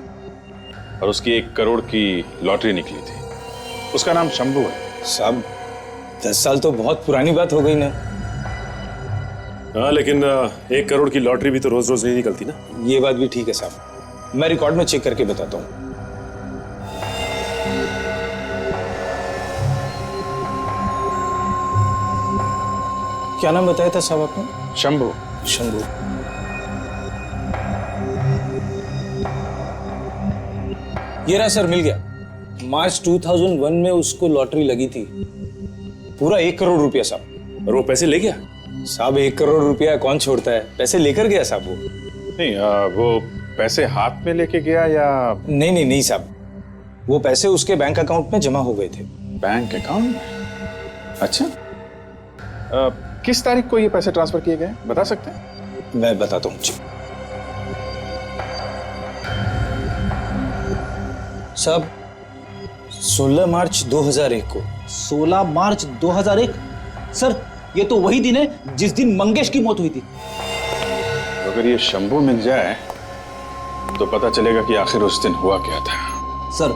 और उसकी 1 करोड़ की लॉटरी निकली थी। उसका नाम शंभू है। साहब, 10 साल तो बहुत पुरानी बात हो गई ना। हाँ, लेकिन 1 करोड़ की लॉटरी भी तो रोज रोज नहीं निकलती ना। ये बात भी ठीक है साहब, मैं रिकॉर्ड में चेक करके बताता हूँ। क्या नाम बताया था साहब आपने? शंभू। शंभू। ये रहा सर, मिल गया। मार्च 2001 में उसको लॉटरी लगी थी, पूरा 1 करोड़ रुपया साहब। और वो पैसे ले गया? साहब, 1 करोड़ रुपया कौन छोड़ता है? पैसे लेकर गया साहब वो। नहीं, वो पैसे हाथ में लेके गया या? नहीं साहब, वो पैसे उसके बैंक अकाउंट में जमा हो गए थे। Bank account? अच्छा, किस तारीख को ये पैसे ट्रांसफर किए गए बता सकते हैं? मैं बताता हूँ जी। साहब 16 मार्च 2001 को। 16 मार्च 2001? सर ये तो वही दिन है जिस दिन मंगेश की मौत हुई थी। अगर ये शंभू मिल जाए तो पता चलेगा कि आखिर उस दिन हुआ क्या था। सर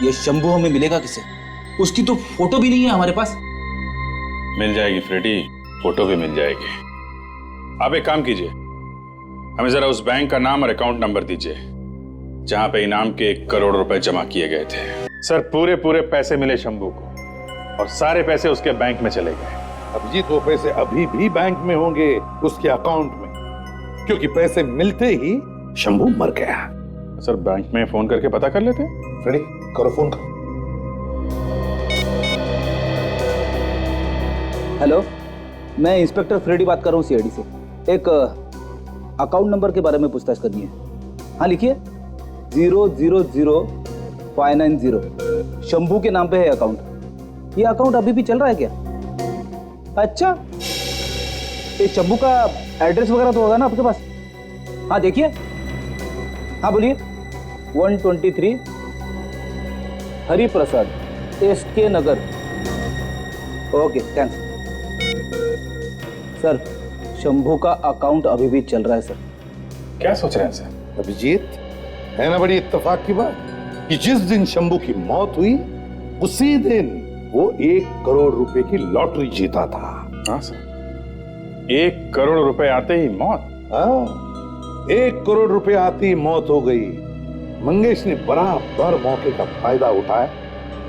ये शंभू हमें मिलेगा किसे? उसकी तो फोटो भी नहीं है हमारे पास। मिल जाएगी फ्रेडी, फोटो भी मिल जाएगी। आप एक काम कीजिए, हमें जरा उस बैंक का नाम और अकाउंट नंबर दीजिए जहां पे इनाम के 1 करोड़ रुपए जमा किए गए थे। सर पूरे पैसे मिले शंभू को और सारे पैसे उसके बैंक में चले गए। अभिजीत वो पैसे अभी भी बैंक में होंगे उसके अकाउंट में, क्योंकि पैसे मिलते ही शंभू मर गया। सर बैंक में फोन करके पता कर लेते। फ्रेडी करो फोन करो। हेलो, मैं इंस्पेक्टर फ्रेडी बात कर रहा हूँ सीआईडी से। एक अकाउंट नंबर के बारे में पूछताछ करनी है। हाँ लिखिए 000590। शंभू के नाम पे है अकाउंट। ये अकाउंट अभी भी चल रहा है क्या? अच्छा, ये शंभू का एड्रेस वगैरह तो होगा ना आपके पास? हाँ देखिए, हाँ बोलिए। 123 हरिप्रसाद SK नगर। Okay thanks. सर शंभू का अकाउंट अभी भी चल रहा है सर। क्या सोच रहे हैं सर? अभिजीत है ना बड़ी इत्तेफाक की बात कि जिस दिन शंभू की मौत हुई उसी दिन वो 1 करोड़ रुपए की लॉटरी जीता था। हाँ सर, 1 करोड़ रुपए आते ही मौत? हाँ, 1 करोड़ रुपए आते ही मौत हो गई। मंगेश ने बराबर मौके का फायदा उठाया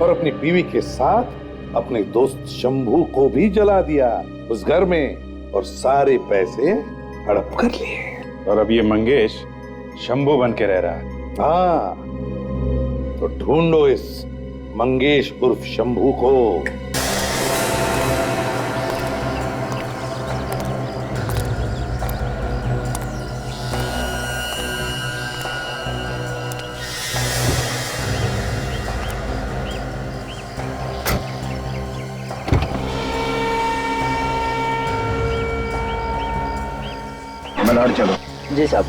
और अपनी बीवी के साथ अपने दोस्त शंभू को भी जला दिया उस घर में और सारे पैसे हड़प कर लिए। और अब ये मंगेश शंभू बन के रह रहा है। हाँ, तो ढूंढो इस मंगेश उर्फ शंभू को। मल्हार चलो। जी साहब।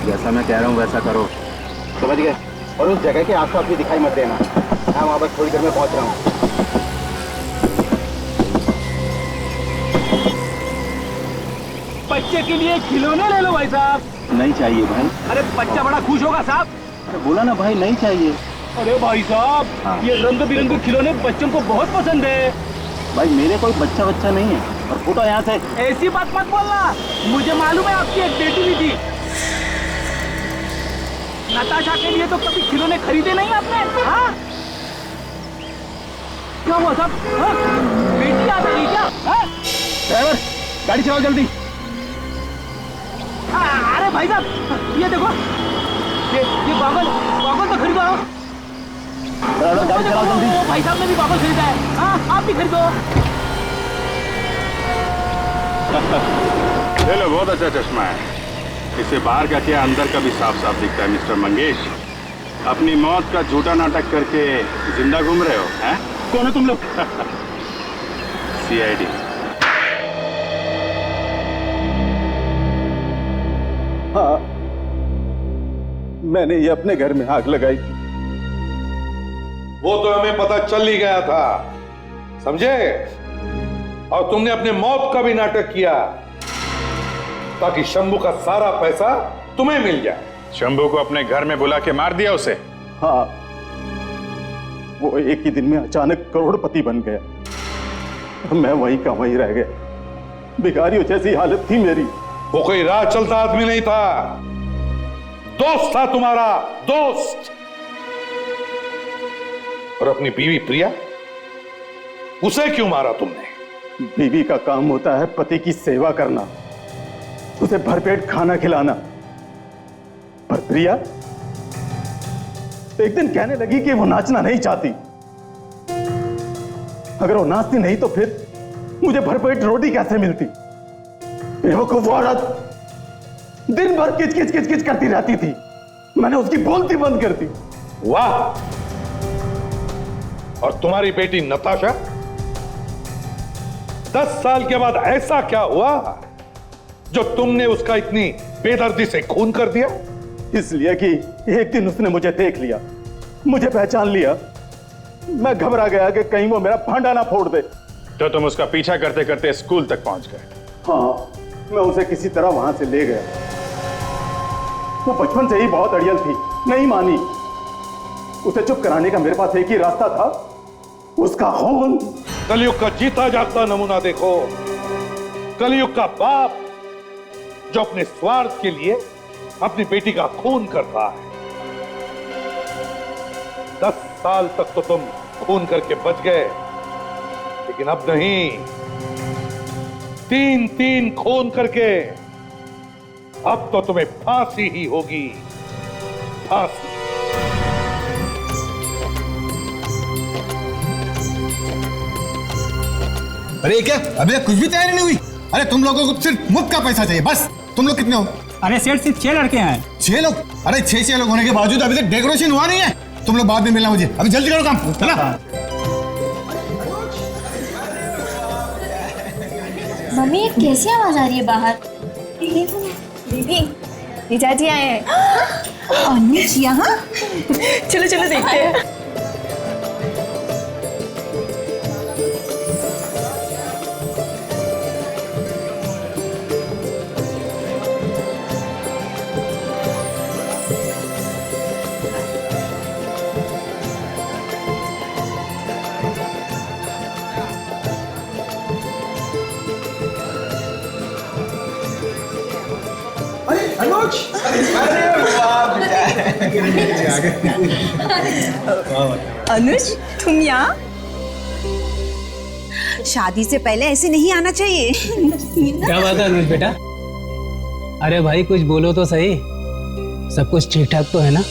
जैसा मैं कह रहा हूँ वैसा करो। समझ गए? और उस जगह के आसपास भी दिखाई मत देना। मैं वहां बस थोड़ी देर में पहुंच रहा हूँ। बच्चे के लिए खिलौने ले लो भाई साहब। नहीं चाहिए भाई। अरे बच्चा बड़ा खुश होगा साहब। अरे बोला ना भाई नहीं चाहिए। अरे भाई साहब हाँ। ये रंग बिरंगे खिलौने बच्चों को बहुत पसंद है। भाई मेरे कोई बच्चा नहीं है। और फूटो यहाँ से। ऐसी बात मत बोलना, मुझे मालूम है आपकी एक बेटी भी थी। नताशा के लिए तो कभी खिलौने खरीदे नहीं आपने? हाँ? क्या हुआ साहब? हाँ? बेटी आ गई क्या? हाँ? ड्राइवर गाड़ी चलाओ जल्दी। अरे भाई साहब ये देखो, ये गॉगल तो खरीदो। गाड़ी चलाओ जल्दी। भाई साहब ने भी गॉगल खरीदा है। हाँ आप भी खरीदो। ले लो, बहुत अच्छा चश्मा है। इसे बाहर का क्या अंदर का भी साफ साफ दिखता है। मिस्टर मंगेश, अपनी मौत का झूठा नाटक करके जिंदा घूम रहे हो हैं? कौन है तुम लोग? CID। हाँ, मैंने ये अपने घर में आग लगाई थी। वो तो हमें पता चल ही गया था, समझे? और तुमने अपने मौत का भी नाटक किया ताकि शंभू का सारा पैसा तुम्हें मिल जाए। शंभू को अपने घर में बुला के मार दिया उसे? हाँ, वो एक ही दिन में अचानक करोड़पति बन गया। मैं वहीं का वहीं रह गया। भिखारियों जैसी हालत थी मेरी। वो कोई राह चलता आदमी नहीं था, दोस्त था तुम्हारा, दोस्त। और अपनी बीवी प्रिया, उसे क्यों मारा तुमने? बीवी का काम होता है पति की सेवा करना, उसे भरपेट खाना खिलाना। पर प्रिया एक दिन कहने लगी कि वो नाचना नहीं चाहती। अगर वो नाचती नहीं तो फिर मुझे भरपेट रोटी कैसे मिलती? बेवकूफ औरत। दिन भर किच किच किच किच करती रहती थी। मैंने उसकी बोलती बंद कर दी। वाह! और तुम्हारी बेटी नताशा, 10 साल के बाद ऐसा क्या हुआ जो तुमने उसका इतनी बेदर्दी से खून कर दिया? इसलिए कि एक दिन उसने मुझे देख लिया, मुझे पहचान लिया। मैं घबरा गया कि कहीं वो मेरा भांडा ना फोड़ दे। तो तुम उसका पीछा करते करते स्कूल तक पहुंच गए? हाँ, मैं उसे किसी तरह वहां से ले गया। वो बचपन से ही बहुत अड़ियल थी, नहीं मानी। उसे चुप कराने का मेरे पास एक ही रास्ता था, उसका खून। कलयुग का जीता जागता नमूना देखो। कलयुग का बाप जो अपने स्वार्थ के लिए अपनी बेटी का खून कर रहा है। 10 साल तक तो तुम खून करके बच गए, लेकिन अब नहीं। 3-3 खून करके अब तो तुम्हें फांसी ही होगी, फांसी। अरे क्या अभी कुछ भी तैयारी नहीं हुई? अरे तुम लोगों को सिर्फ मुफ्त का पैसा चाहिए बस। तुम लोग कितने हो? अरे सेठ सिर्फ 6 लड़के हैं। 6 लोग? अरे 6 लोग होने के बावजूद अभी तक डेकोरेशन हुआ नहीं है। तुम लोग बाद में मिलना मुझे, अभी जल्दी करो काम, चला। मम्मी ये कैसी आवाज आ रही है बाहर? दीदी जीजाजी आए हैं। अनुज यहाँ? चलो चलो देखते हैं। अनुज! अनुज तुम यहाँ? शादी से पहले ऐसे नहीं आना चाहिए। क्या बात है अनुज बेटा? अरे भाई कुछ बोलो तो सही, सब कुछ ठीक ठाक तो है ना?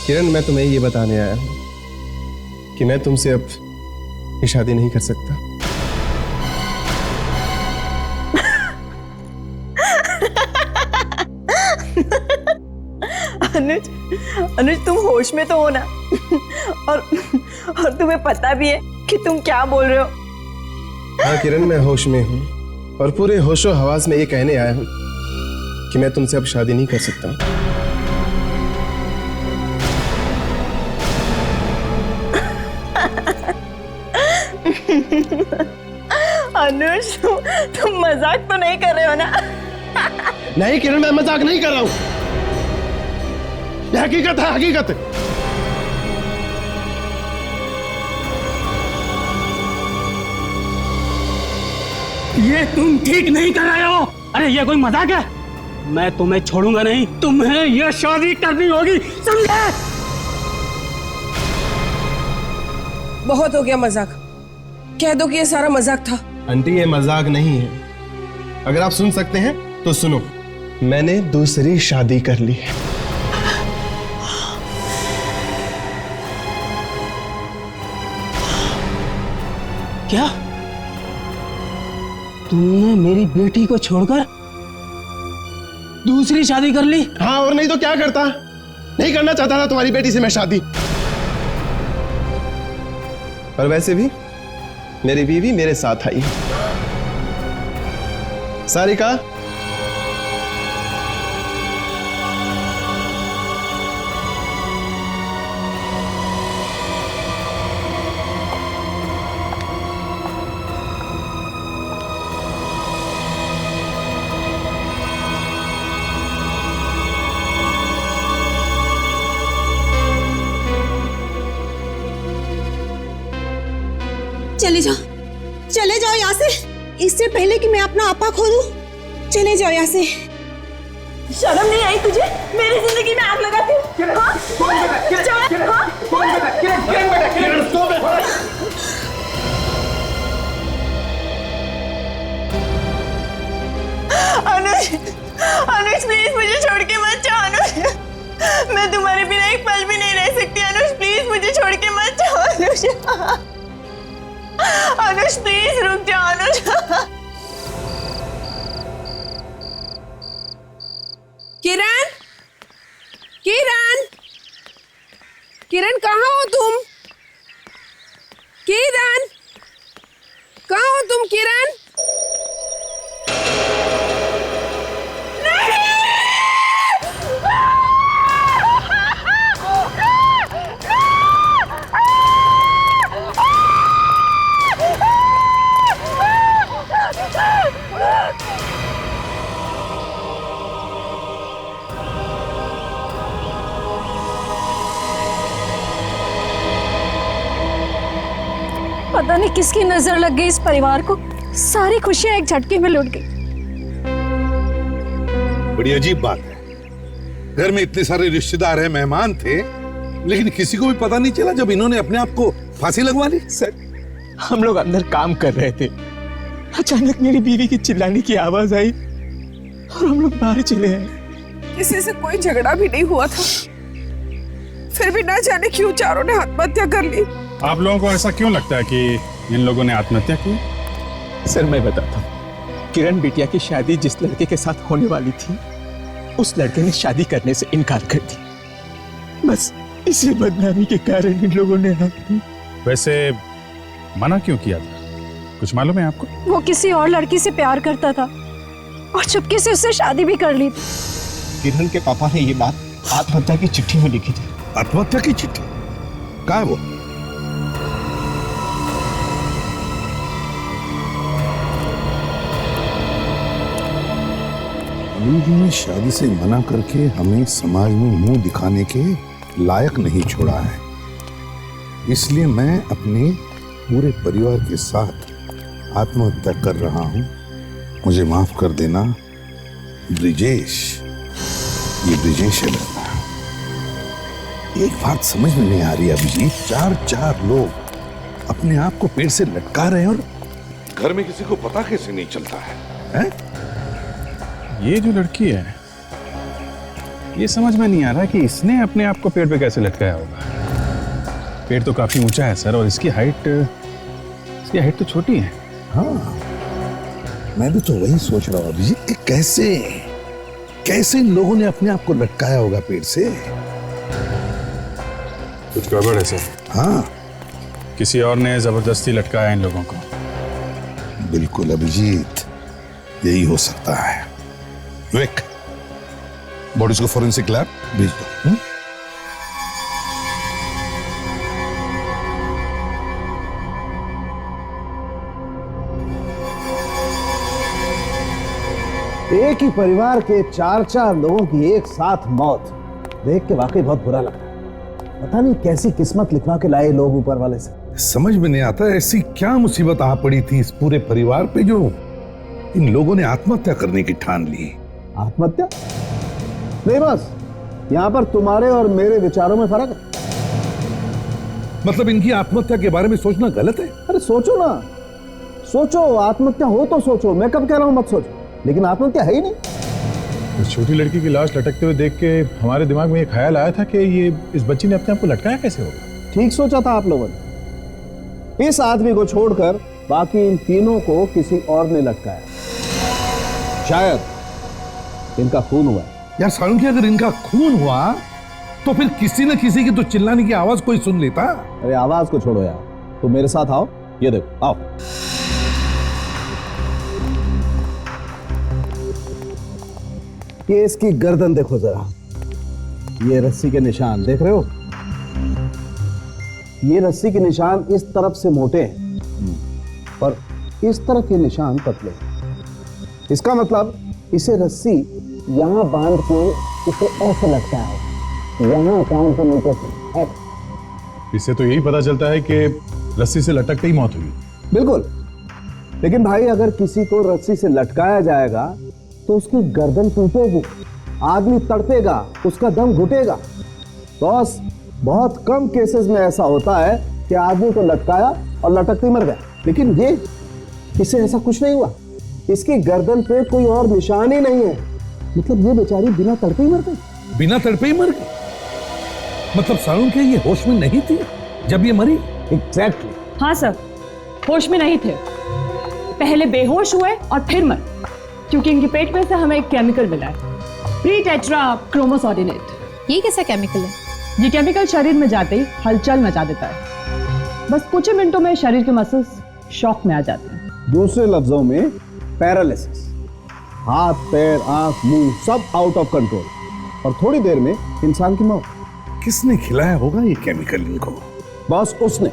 किरण, मैं तुम्हें ये बताने आया हूँ कि मैं तुमसे अब ये शादी नहीं कर सकता। अनुज, अनुज तुम होश में तो हो ना? और तुम्हें पता भी है कि तुम क्या बोल रहे हो? हाँ किरण, मैं होश में हूँ और पूरे होशो हवास में ये कहने आया हूँ कि मैं तुमसे अब शादी नहीं कर सकता। अनुज तुम मजाक तो नहीं कर रहे हो ना? नहीं किरण, मैं मजाक नहीं कर रहा हूँ, ये हकीकत है, हकीकत। ये तुम ठीक नहीं कर रहे हो। अरे ये कोई मजाक है? मैं तुम्हें छोड़ूंगा नहीं, तुम्हें ये शादी करनी होगी, समझे? बहुत हो गया मजाक, कह दो कि ये सारा मजाक था। आंटी ये मजाक नहीं है, अगर आप सुन सकते हैं तो सुनो। मैंने दूसरी शादी कर ली है। क्या तुमने मेरी बेटी को छोड़कर दूसरी शादी कर ली? हाँ, और नहीं तो क्या करता? नहीं करना चाहता था तुम्हारी बेटी से मैं शादी। और वैसे भी मेरी बीवी मेरे साथ आई। सारिका, चले जाओ यहाँ से, इससे पहले कि मैं अपना आपा खो दूं। चले जाओ यहाँ से। शर्म नहीं आई तुझे? मेरी जिंदगी में आग लगाती हूँ। अनुज, अनुज प्लीज मुझे छोड़ के मत जाओ अनुज, मैं तुम्हारे बिना एक पल भी नहीं रह सकती। अनुज प्लीज मुझे छोड़ के मत जाओ अनुज। अनुज प्लीज रुक जाओ अनुज। किरण, किरण, किरण कहाँ हो तुम? किरण, कहाँ हो तुम किरण? पता नहीं किसकी नजर लग गई इस परिवार को, सारी खुशियां एक झटके में लुट गई। बड़ी अजीब बात है, घर में इतने सारे रिश्तेदार हैं, मेहमान थे, लेकिन किसी को भी पता नहीं चला जब इन्होंने अपने आप को फांसी लगवा ली। सर, हम लोग अंदर काम कर रहे थे, अचानक मेरी बीवी की चिल्लाने की आवाज आई और हम लोग बाहर चले आए। किसी से कोई झगड़ा भी नहीं हुआ था, फिर भी ना जाने क्यों चारों ने आत्महत्या कर ली। आप लोगों को ऐसा क्यों लगता है कि इन लोगों ने आत्महत्या की? सर मैं बताता हूँ, किरण बिटिया की शादी जिस लड़के के साथ होने वाली थी, उस लड़के ने शादी करने से इनकार कर दिया। बस इसी बदनामी के कारण इन लोगों ने वैसे मना क्यों किया था, कुछ मालूम है आपको? वो किसी और लड़की से प्यार करता था और चुपके से उससे शादी भी कर ली थी। किरण के पापा ने ये बात आत्महत्या की चिट्ठी में लिखी थी। आत्महत्या की चिट्ठी? कहाँ है वो? अली जी ने शादी से मना करके हमें समाज में मुंह दिखाने के लायक नहीं छोड़ा है, इसलिए मैं अपने पूरे परिवार के साथ आत्महत्या कर रहा हूं। मुझे माफ कर देना ब्रिजेश, ये ब्रिजेश है मेरा। एक बात समझ में नहीं आ रही अभिजीत, चार लोग अपने आप को पेड़ से लटका रहे हैं और घर में किसी को पता कैसे नहीं चलता है? ये जो लड़की है, ये समझ में नहीं आ रहा कि इसने अपने आप को पेड़ पे कैसे लटकाया होगा। पेड़ तो काफी ऊंचा है सर, और इसकी हाइट तो छोटी है। हाँ, मैं भी तो वही सोच रहा हूँ अभिजीत कि कैसे इन लोगों ने अपने आप को लटकाया होगा पेड़ से। कुछ गड़बड़ है सर। हाँ, किसी और ने जबरदस्ती लटकाया इन लोगों को। बिल्कुल अभिजीत, यही हो सकता है। विवेक, बॉडीज को फोरेंसिक लैब भेज दो। एक ही परिवार के चार लोगों की एक साथ मौत देख के वाकई बहुत बुरा लगा। पता नहीं कैसी किस्मत लिखवा के लाए लोग ऊपर वाले से। समझ में नहीं आता ऐसी क्या मुसीबत आ पड़ी थी इस पूरे परिवार पे जो इन लोगों ने आत्महत्या करने की ठान ली। आत्महत्या नहीं, बस यहाँ पर तुम्हारे और मेरे विचारों में फर्क है। मतलब इनकी आत्महत्या के बारे में सोचना गलत है? अरे सोचो ना, सोचो, आत्महत्या हो तो सोचो। मैं कब कह रहा हूँ मत सोचो, लेकिन आत्महत्या है ही नहीं। उस छोटी लड़की की लाश लटकते हुए देख के हमारे दिमाग में ये ख्याल आया था कि ये इस बच्ची ने अपने आप को लटकाया कैसे होगा। ठीक सोचा था आप लोगों ने। इस आदमी को छोड़कर बाकी इन तीनों को किसी और ने लटकाया। शायद इनका खून हुआ। यार सारुण, अगर इनका खून हुआ तो फिर किसी न किसी की तो चिल्लाने की आवाज कोई सुन लेता। अरे आवाज को छोड़ो यार, तुम मेरे साथ आओ, ये देखो, आओ। ये इसकी गर्दन देखो जरा, ये रस्सी के निशान देख रहे हो? ये रस्सी के निशान इस तरफ से मोटे हैं और इस तरफ ये निशान पतले हैं। इसका मतलब इसे रस्सी यहां बांध के इसे ऐसे लगता है, यहां कान के नीचे से। इससे तो यही पता चलता है कि रस्सी से लटकते ही मौत हुई। बिल्कुल, लेकिन भाई अगर किसी को रस्सी से लटकाया जाएगा तो उसकी गर्दन टूटेगी, आदमी तड़पेगा, उसका दम घुटेगा। बॉस, बहुत कम केसेस में ऐसा होता है कि आदमी को लटकाया और लटकते ही मर गया, लेकिन इससे ऐसा कुछ नहीं हुआ। इसकी गर्दन पे कोई और निशान ही नहीं है। मतलब ये बेचारी बिना तड़पे ही मर गई। बिना तड़पे ही मर गई? मतलब सारुण के ये होश में नहीं थी जब ये मरी? एग्जैक्टली। हाँ सर, होश में नहीं थे, पहले बेहोश हुए और फिर मर, क्योंकि इनके पेट में से हमें एक केमिकल मिला है प्री टेट्रा क्रोमोसोर्डिनेट। ये कैसा केमिकल है? ये केमिकल शरीर में जाते ही हलचल मचा देता है। बस कुछ ही मिनटों में शरीर के मसल्स शॉक में आ जाते हैं। दूसरे लफ्जों में पैरालिसिस, हाथ पैर आंख मुंह सब आउट ऑफ कंट्रोल, और थोड़ी देर में इंसान की मौत। किसने खिलाया होगा ये केमिकल इनको? बॉस उसने,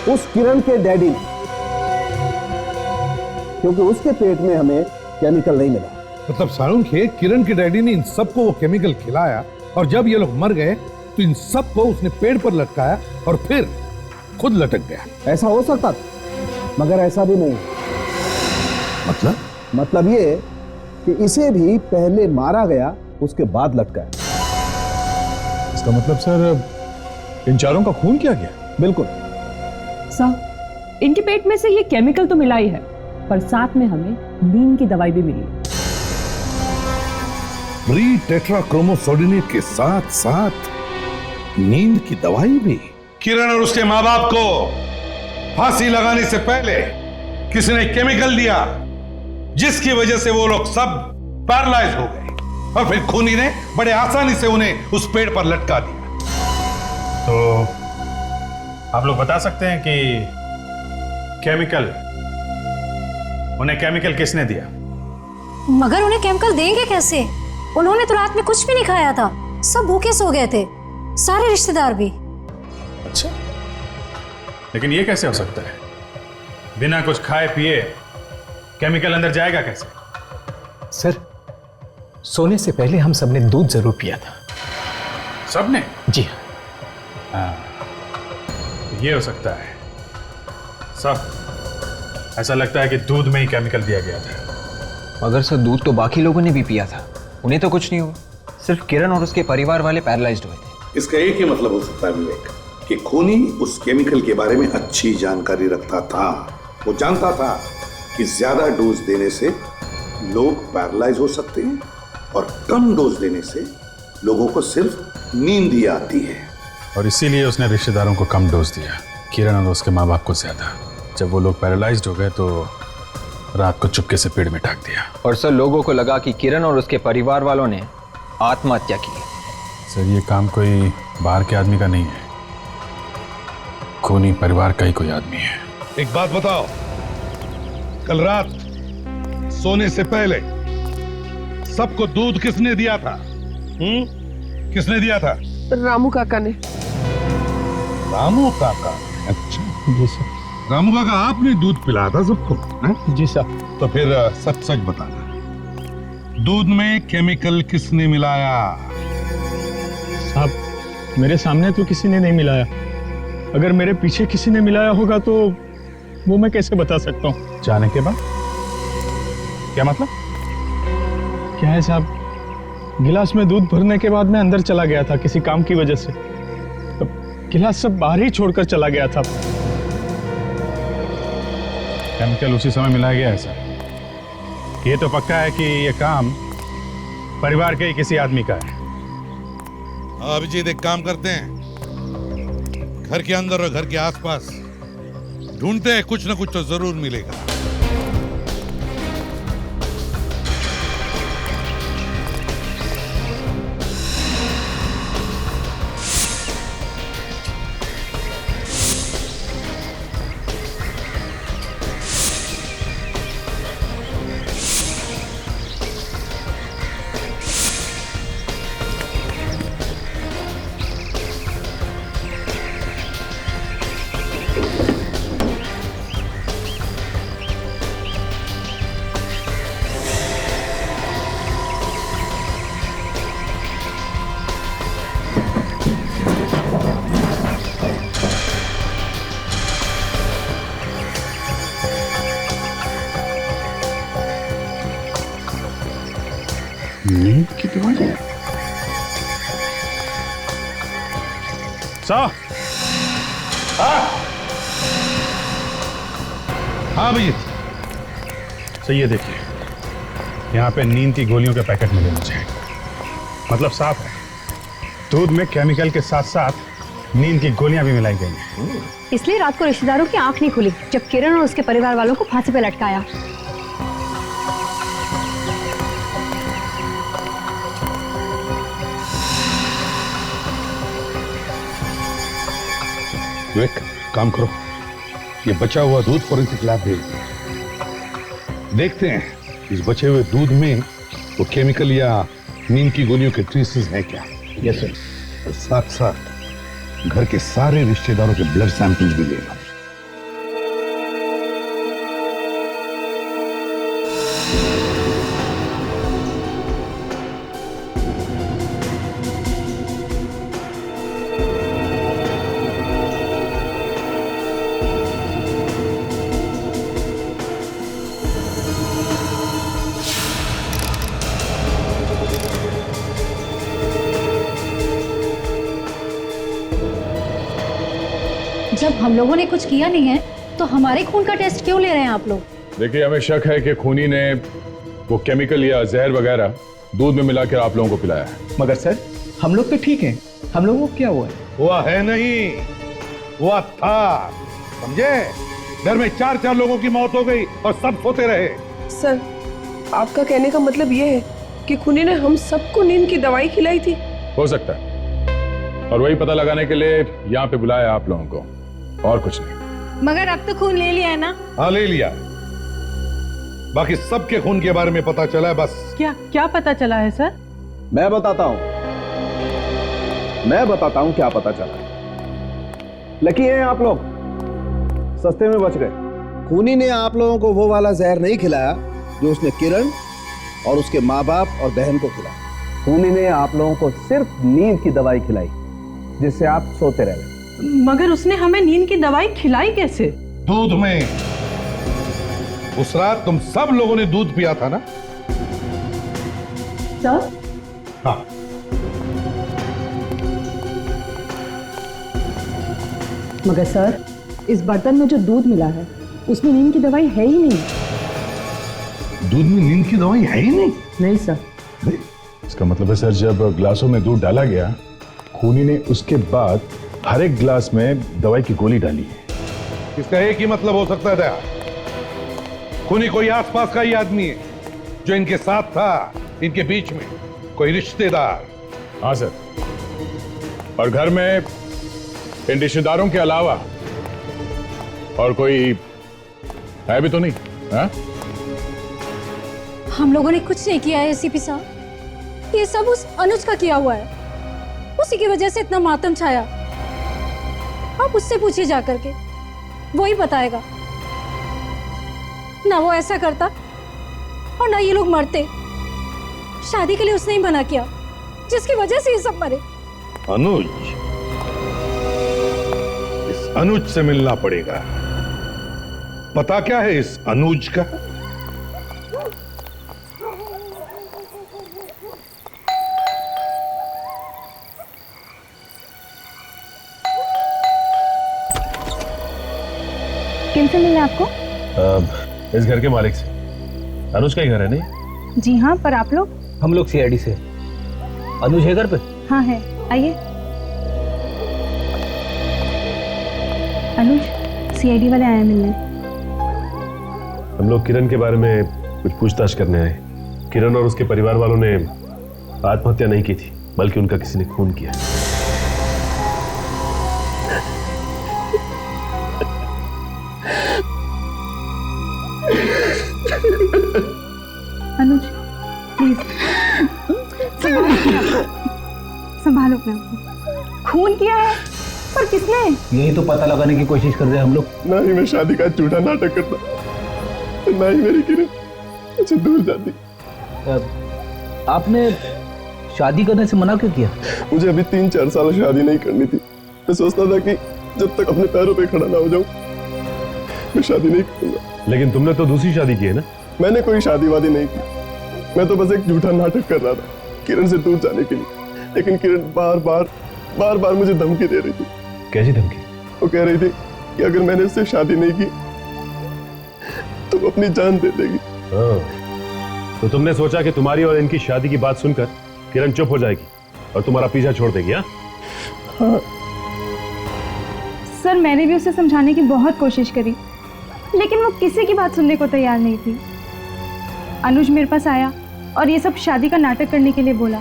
उस किरण के डैडी ने, क्योंकि उसके पेट में हमें केमिकल नहीं मिला। मतलब सारुण के किरण के डैडी ने इन सबको वो केमिकल खिलाया, और जब ये लोग मर गए तो इन सबको उसने पेड़ पर लटकाया और फिर खुद लटक गया। ऐसा हो सकता था, मगर ऐसा भी नहीं। मतलब ये कि इसे भी पहले मारा गया, उसके बाद लटकाया। इसका मतलब सर इन चारों का खून किया गया? बिल्कुल सर, इनके पेट में से ये केमिकल तो मिला ही है, पर साथ में हमें नींद की दवाई भी मिली। प्री टेट्राक्रोमोसोर्डिनेट के साथ साथ नींद की दवाई भी। किरण और उसके माँ बाप को फांसी लगाने से पहले किसी ने केमिकल दिया, जिसकी वजह से वो लोग सब पैरालाइज हो गए, और फिर खूनी ने बड़े आसानी से उन्हें उस पेड़ पर लटका दिया। तो आप लोग बता सकते हैं कि उन्हें केमिकल किसने दिया? मगर उन्हें केमिकल देंगे कैसे? उन्होंने तो रात में कुछ भी नहीं खाया था, सब भूखे सो गए थे, सारे रिश्तेदार भी। अच्छा, लेकिन ये कैसे हो सकता है? बिना कुछ खाए पिए केमिकल अंदर जाएगा कैसे? सर, सोने से पहले हम सबने दूध जरूर पिया था। सबने? जी हाँ, ये हो सकता है। सब ऐसा लगता है कि दूध में ही केमिकल दिया गया था। मगर सर, दूध तो बाकी लोगों ने भी पिया था, उन्हें तो कुछ नहीं हुआ। सिर्फ किरण और उसके परिवार वाले पैरालाइज्ड हुए थे। इसका एक ही मतलब हो सकता है विवेक, कि खूनी उस केमिकल के बारे में अच्छी जानकारी रखता था। वो जानता था कि ज्यादा डोज देने से लोग पैरालाइज हो सकते हैं, और कम डोज देने से लोगों को सिर्फ नींद ही आती है। और इसीलिए उसने रिश्तेदारों को कम डोज दिया, किरण और उसके माँ बाप को ज्यादा। जब वो लोग पैरालाइज्ड हो गए तो रात को चुपके से पेड़ में टांग दिया। और सर, लोगों को लगा कि किरण और उसके परिवार वालों ने आत्महत्या की। सर, ये काम कोई बाहर के आदमी का नहीं है, खूनी परिवार का ही कोई आदमी है। एक बात बताओ, कल रात सोने से पहले सबको दूध किसने दिया था? किसने दिया था? रामू काका ने। रामू काका? अच्छा जी सर। रामू काका, आपने दूध पिलाया था सबको? जी सर। तो फिर सच सच बताना, दूध में केमिकल किसने मिलाया? साहब, मेरे सामने तो किसी ने नहीं मिलाया। अगर मेरे पीछे किसी ने मिलाया होगा तो वो मैं कैसे बता सकता हूँ? जाने के बाद क्या मतलब? क्या है साहब, गिलास में दूध भरने के बाद मैं अंदर चला गया था किसी काम की वजह से। गिलास सब बाहर ही छोड़कर चला गया था। केमिकल उसी समय मिलाया गया है सर। ये तो पक्का है कि ये काम परिवार के ही किसी आदमी का है। अभिजीत, एक काम करते हैं, घर के अंदर और घर के आसपास ढूंढते हैं, कुछ ना कुछ तो जरूर मिलेगा। नींद की दवाई? हाँ भैया। सही है, देखिए यहाँ पे नींद की गोलियों के पैकेट मिले मुझे। मतलब साफ है, दूध में केमिकल के साथ साथ नींद की गोलियां भी मिलाई गई हैं। इसलिए रात को रिश्तेदारों की आंख नहीं खुली जब किरण और उसके परिवार वालों को फांसी पे लटकाया। विवेक, काम करो, ये बचा हुआ दूध फॉरेंसिक लैब भेज दो। देखते हैं इस बचे हुए दूध में वो केमिकल या नीम की गोलियों के ट्रेसेस हैं क्या। Yes sir. और साथ साथ घर के सारे रिश्तेदारों के ब्लड सैंपल्स भी लेना। जब हम लोगों ने कुछ किया नहीं है तो हमारे खून का टेस्ट क्यों ले रहे हैं आप लोग? देखिए, हमें शक है कि खूनी ने वो केमिकल या जहर वगैरह दूध में मिलाकर आप लोगों को पिलाया है। मगर सर, हम लोग तो ठीक हैं, हम लोगों को क्या हुआ है? हुआ है नहीं, हुआ था, समझे? घर में 4 लोगों की मौत हो गई और सब सोते रहे। सर, आपका कहने का मतलब ये है कि खूनी ने हम सबको नींद की दवाई खिलाई थी? हो सकता है, और वही पता लगाने के लिए यहाँ पे बुलाया आप लोगों को, और कुछ नहीं। मगर अब तो खून ले लिया है ना? हाँ, ले लिया। बाकी सबके खून के बारे में पता चला है बस। क्या पता चला है सर? मैं बताता हूं क्या पता चला। लकी हैं आप लोग, सस्ते में बच गए। खूनी ने आप लोगों को वो वाला जहर नहीं खिलाया जो उसने किरण और उसके माँ बाप और बहन को खिलाया। खूनी ने आप लोगों को सिर्फ नींद की दवाई खिलाई जिससे आप सोते रह गए। मगर उसने हमें नींद की दवाई खिलाई कैसे? दूध में। उस रात तुम सब लोगों ने दूध पिया था ना? सर? हाँ। मगर सर, इस बर्तन में जो दूध मिला है उसमें नींद की दवाई है ही नहीं। दूध में नींद की दवाई है ही नहीं? नहीं सर। इसका मतलब है सर, जब ग्लासों में दूध डाला गया, खूनी ने उसके बाद हर एक ग्लास में दवाई की गोली डाली है। इसका एक ही मतलब हो सकता है, खूनी कोई आसपास का ही आदमी है जो इनके साथ था, इनके बीच में कोई रिश्तेदार। हाँ सर, और घर में इन रिश्तेदारों के अलावा और कोई है भी तो नहीं? हाँ? हम लोगों ने कुछ नहीं किया है एसीपी साहब, ये सब उस अनुज का किया हुआ है। उसी की वजह से इतना मातम छाया। आप उससे पूछिए जाकर के, वो ही बताएगा। ना वो ऐसा करता और ना ये लोग मरते। शादी के लिए उसने ही मना किया, जिसकी वजह से ये सब मरे। अनुज, इस अनुज से मिलना पड़ेगा। पता क्या है इस अनुज का? किनसे मिलना आपको? इस घर के मालिक से। अनुज का ही घर है नहीं? जी हाँ, पर आप लोग? हम लोग सीआईडी से। अनुज है घर पे? हाँ है, आइए। अनुज, सीआईडी वाले आए मिलने। हम लोग किरण के बारे में कुछ पूछताछ करने आए। किरण और उसके परिवार वालों ने आत्महत्या नहीं की थी, बल्कि उनका किसी ने खून किया। अनुज, प्लीज संभालो अपने आप को। खून किया है, पर किसने? यही तो पता लगाने की कोशिश कर रहे हैं हम लोग। ना ही मैं शादी का झूठा नाटक करता, ना ही मेरी किरण मुझे दूर जाती। आपने शादी करने से मना क्यों किया? मुझे अभी 3-4 साल शादी नहीं करनी थी। मैं सोचता था कि जब तक अपने पैरों पे खड़ा ना हो जाऊं, मैं शादी नहीं करूंगा। लेकिन तुमने तो दूसरी शादी की है ना? मैंने कोई शादी वादी नहीं की। मैं तो बस एक झूठा नाटक कर रहा था किरण से दूर जाने के लिए। लेकिन किरण बार बार मुझे धमकी दे रही थी। कैसी धमकी? वो कह रही थी कि अगर मैंने उससे शादी नहीं की तो वो अपनी जान दे देगी। तो तुमने सोचा कि तुम्हारी और इनकी शादी की बात सुनकर किरण चुप हो जाएगी और तुम्हारा पीछा छोड़ देगी? हाँ। सर, मैंने भी उसे समझाने की बहुत कोशिश करी, लेकिन वो किसी की बात सुनने को तैयार नहीं थी। अनुज मेरे पास आया और ये सब शादी का नाटक करने के लिए बोला।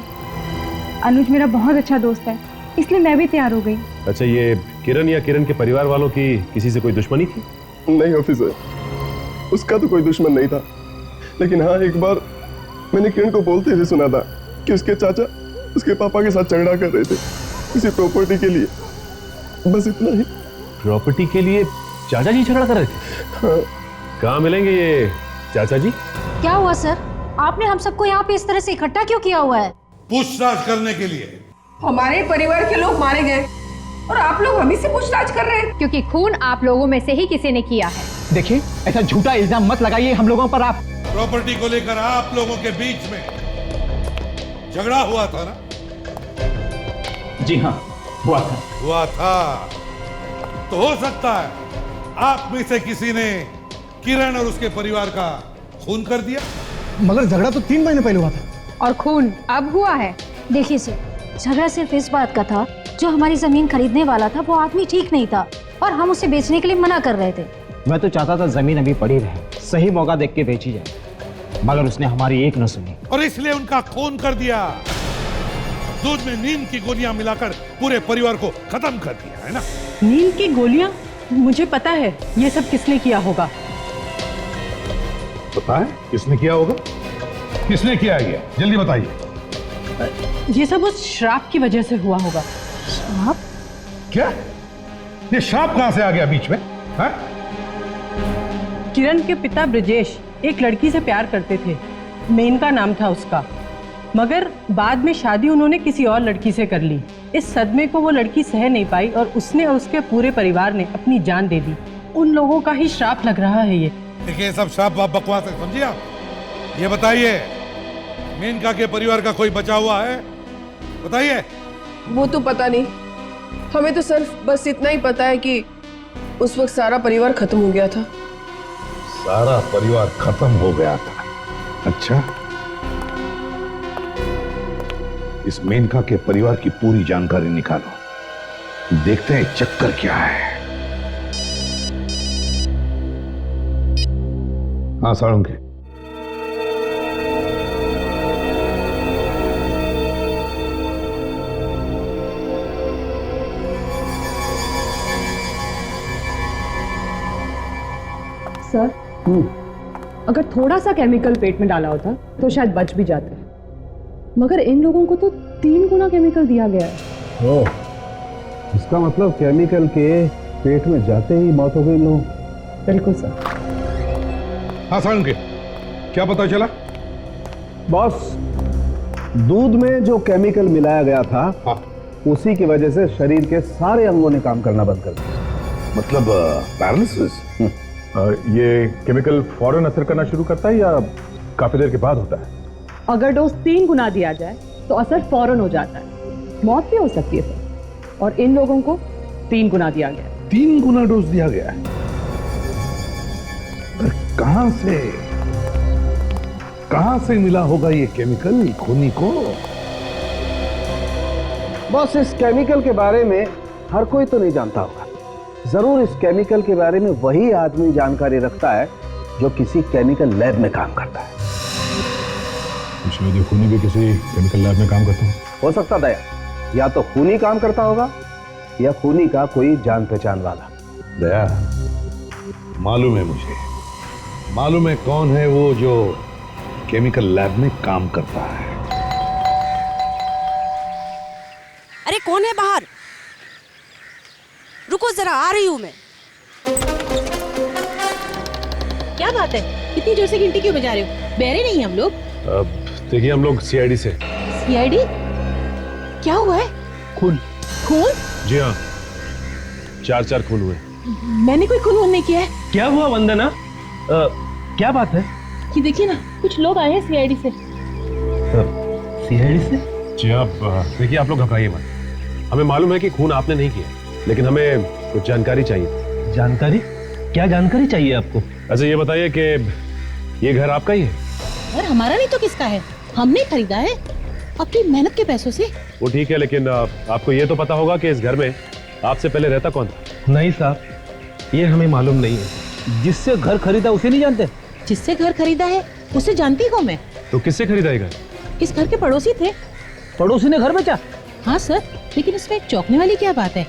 अनुज मेरा बहुत अच्छा दोस्त है, इसलिए मैं भी तैयार हो गई। अच्छा, ये किरण या किरण के परिवार वालों की किसी से कोई दुश्मनी थी? नहीं ऑफिसर, उसका तो कोई दुश्मन नहीं था, लेकिन हाँ एक बार मैंने किरण को बोलते हुए सुना था कि उसके चाचा उसके पापा के साथ झगड़ा कर रहे थे किसी प्रॉपर्टी के लिए। बस इतना ही। प्रॉपर्टी के लिए चाचा जी झगड़ा कर रहे थे? हाँ। कहाँ मिलेंगे ये चाचा जी? क्या हुआ सर? आपने हम सबको यहाँ पे इस तरह से इकट्ठा क्यों किया हुआ है? पूछताछ करने के लिए। हमारे परिवार के लोग मारे गए और आप लोग हम ही से पूछताछ कर रहे हैं, क्योंकि खून आप लोगों में से ही किसी ने किया है। देखिए, ऐसा झूठा इल्जाम मत लगाइए हम लोगों पर। आप प्रॉपर्टी को लेकर आप लोगों के बीच में झगड़ा हुआ था ना? जी हाँ, हुआ था। तो हो सकता है आप में से किसी ने किरण और उसके परिवार का खून कर दिया। मगर झगड़ा तो 3 महीने पहले हुआ था और खून अब हुआ है। देखिए सर, झगड़ा सिर्फ इस बात का था, जो हमारी जमीन खरीदने वाला था वो आदमी ठीक नहीं था और हम उसे बेचने के लिए मना कर रहे थे। मैं तो चाहता था जमीन अभी पड़ी रहे, सही मौका देख के बेची जाए, मगर उसने हमारी एक न सुनी और इसलिए उनका खून कर दिया। दूध में नींद की गोलियां मिलाकर पूरे परिवार को खत्म कर दिया है ना? नींद की गोलियां? मुझे पता है ये सब किसने किया होगा। पता है किसने किया होगा? किसने किया ये? जल्दी बताइए। ये सब उस श्राप की वजह से हुआ होगा। श्राप? क्या? ये श्राप कहां से आ गया बीच में? है? किरण के पिता ब्रजेश एक लड़की से प्यार करते थे, मेनका नाम था उसका, मगर बाद में शादी उन्होंने किसी और लड़की से कर ली। इस सदमे को वो लड़की सह नहीं पाई और उसने और उसके पूरे परिवार ने अपनी जान दे दी। उन लोगों का ही श्राप लग रहा है ये। देखिए, सब श्राप बकवास है, समझिए आप। ये बताइए, मेनका के परिवार का कोई बचा हुआ है? बताइए। वो तो पता नहीं, हमें तो सिर्फ बस इतना ही पता है कि उस वक्त सारा परिवार खत्म हो गया था। सारा परिवार खत्म हो गया था? अच्छा, इस मेनका के परिवार की पूरी जानकारी निकालो, देखते हैं चक्कर क्या है। हाँ साळुंखे, सर, अगर थोड़ा सा केमिकल पेट में डाला होता तो शायद बच भी जाते, मगर इन लोगों को तो 3 गुना केमिकल दिया गया है। ओह, इसका मतलब केमिकल के पेट में जाते ही मौत हो गई लोग। बिल्कुल सर। हाँ साळुंखे, क्या पता चला? बॉस, दूध में जो केमिकल मिलाया गया था, हाँ, उसी की वजह से शरीर के सारे अंगों ने काम करना बंद कर दिया। मतलब पैरालिसिस? ये केमिकल फौरन असर करना शुरू करता है या काफी देर के बाद होता है? अगर डोज 3 गुना दिया जाए तो असर फौरन हो जाता है, मौत भी हो सकती है सर। और इन लोगों को 3 गुना दिया गया। 3 गुना डोज दिया गया है? कहां से मिला होगा ये केमिकल खूनी को? बॉस, इस केमिकल के बारे में हर कोई तो नहीं जानता होगा। जरूर इस केमिकल के बारे में वही आदमी जानकारी रखता है जो किसी केमिकल लैब में काम करता है। शायद ये खूनी भी किसी केमिकल लैब में काम करता हो सकता दया, या तो खूनी काम करता होगा या खूनी का कोई जान पहचान वाला। दया, मालूम है मुझे, मालूम है कौन है वो जो केमिकल लैब में काम करता है। अरे कौन है बाहर? रुको जरा, आ रही हूं मैं। क्या बात है, इतनी जोर से घंटी क्यों बजा रहे हो? बहरे नहीं हम लोग? देखिए, हम लोग सीआईडी से। सीआईडी? क्या हुआ है? खून। खून? जी हाँ, 4 खून हुए। मैंने कोई खून नहीं किया है। क्या हुआ वंदना? क्या बात है? ये देखिए ना, कुछ लोग आए हैं सीआईडी से। सीआईडी से? जी आप देखिए, आप लोग घबराइए मत। हमें मालूम है कि खून आपने नहीं किया, लेकिन हमें कुछ जानकारी चाहिए। जानकारी? क्या जानकारी चाहिए आपको? अच्छा ये बताइए कि ये घर आपका ही है? घर हमारा नहीं तो किसका है? हमने खरीदा है अपनी मेहनत के पैसों से। वो ठीक है, लेकिन आपको ये तो पता होगा कि इस घर में आपसे पहले रहता कौन था? नहीं साहब, ये हमें मालूम नहीं है। जिससे घर खरीदा उसे नहीं जानते? जिससे घर खरीदा है उसे जानती हूँ मैं। तो किससे खरीदा ये घर? इस घर के पड़ोसी थे। पड़ोसी ने घर बेचा? हाँ सर, लेकिन इसमें एक चौंकने वाली क्या बात है?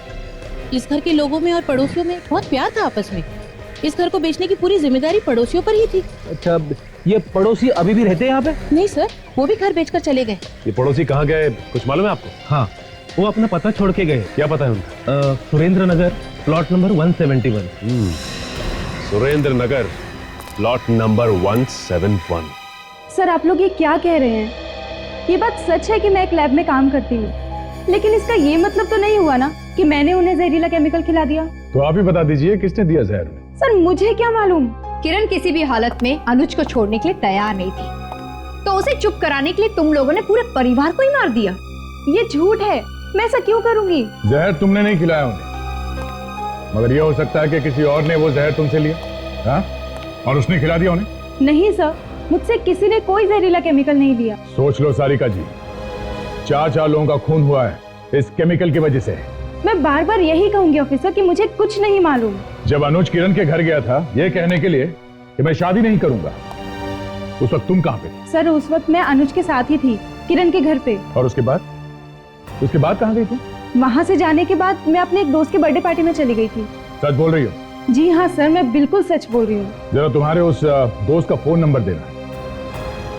इस घर के लोगों में और पड़ोसियों में बहुत प्यार था आपस में। इस घर को बेचने की पूरी जिम्मेदारी पड़ोसियों पर ही थी। अच्छा, ये पड़ोसी अभी भी रहते हैं यहाँ पे? नहीं सर, वो भी घर बेचकर चले गए। ये पड़ोसी कहाँ गए, कुछ मालूम है आपको? हाँ, वो अपना पता छोड़ के गए। क्या पता है उनका? सुरेंद्र नगर, प्लॉट नंबर 171। सुरेंद्र नगर, प्लॉट नंबर 171। सर आप लोग ये क्या कह रहे हैं? ये बात सच है कि मैं एक लैब में काम करती हूँ, लेकिन इसका ये मतलब तो नहीं हुआ ना कि मैंने उन्हें जहरीला केमिकल खिला दिया। तो आप ही बता दीजिए किसने दिया जहर? सर मुझे क्या मालूम। किरण किसी भी हालत में अनुज को छोड़ने के लिए तैयार नहीं थी, तो उसे चुप कराने के लिए तुम लोगों ने पूरे परिवार को ही मार दिया। ये झूठ है, मैं ऐसा क्यों करूंगी? जहर तुमने नहीं खिलाया उन्हें, मगर यह हो सकता है कि किसी और ने वो जहर तुमसे लिया, हाँ? और उसने खिला दिया उन्हें। नहीं सर, मुझसे किसी ने कोई जहरीला केमिकल नहीं लिया। सोच लो सारिका जी, 4 लोगों का खून हुआ है इस केमिकल की वजह से। मैं बार बार यही कहूंगी ऑफिसर कि मुझे कुछ नहीं मालूम। जब अनुज किरण के घर गया था ये कहने के लिए कि मैं शादी नहीं करूंगा, उस वक्त तुम कहाँ पे थे? सर उस वक्त मैं अनुज के साथ ही थी, किरण के घर पे। और उसके बाद कहाँ गई थी? वहाँ से जाने के बाद मैं अपने एक दोस्त के बर्थडे पार्टी में चली गई थी। सच बोल रही हो? जी हाँ सर, मैं बिल्कुल सच बोल रही हूँ। जरा तुम्हारे उस दोस्त का फोन नंबर देना,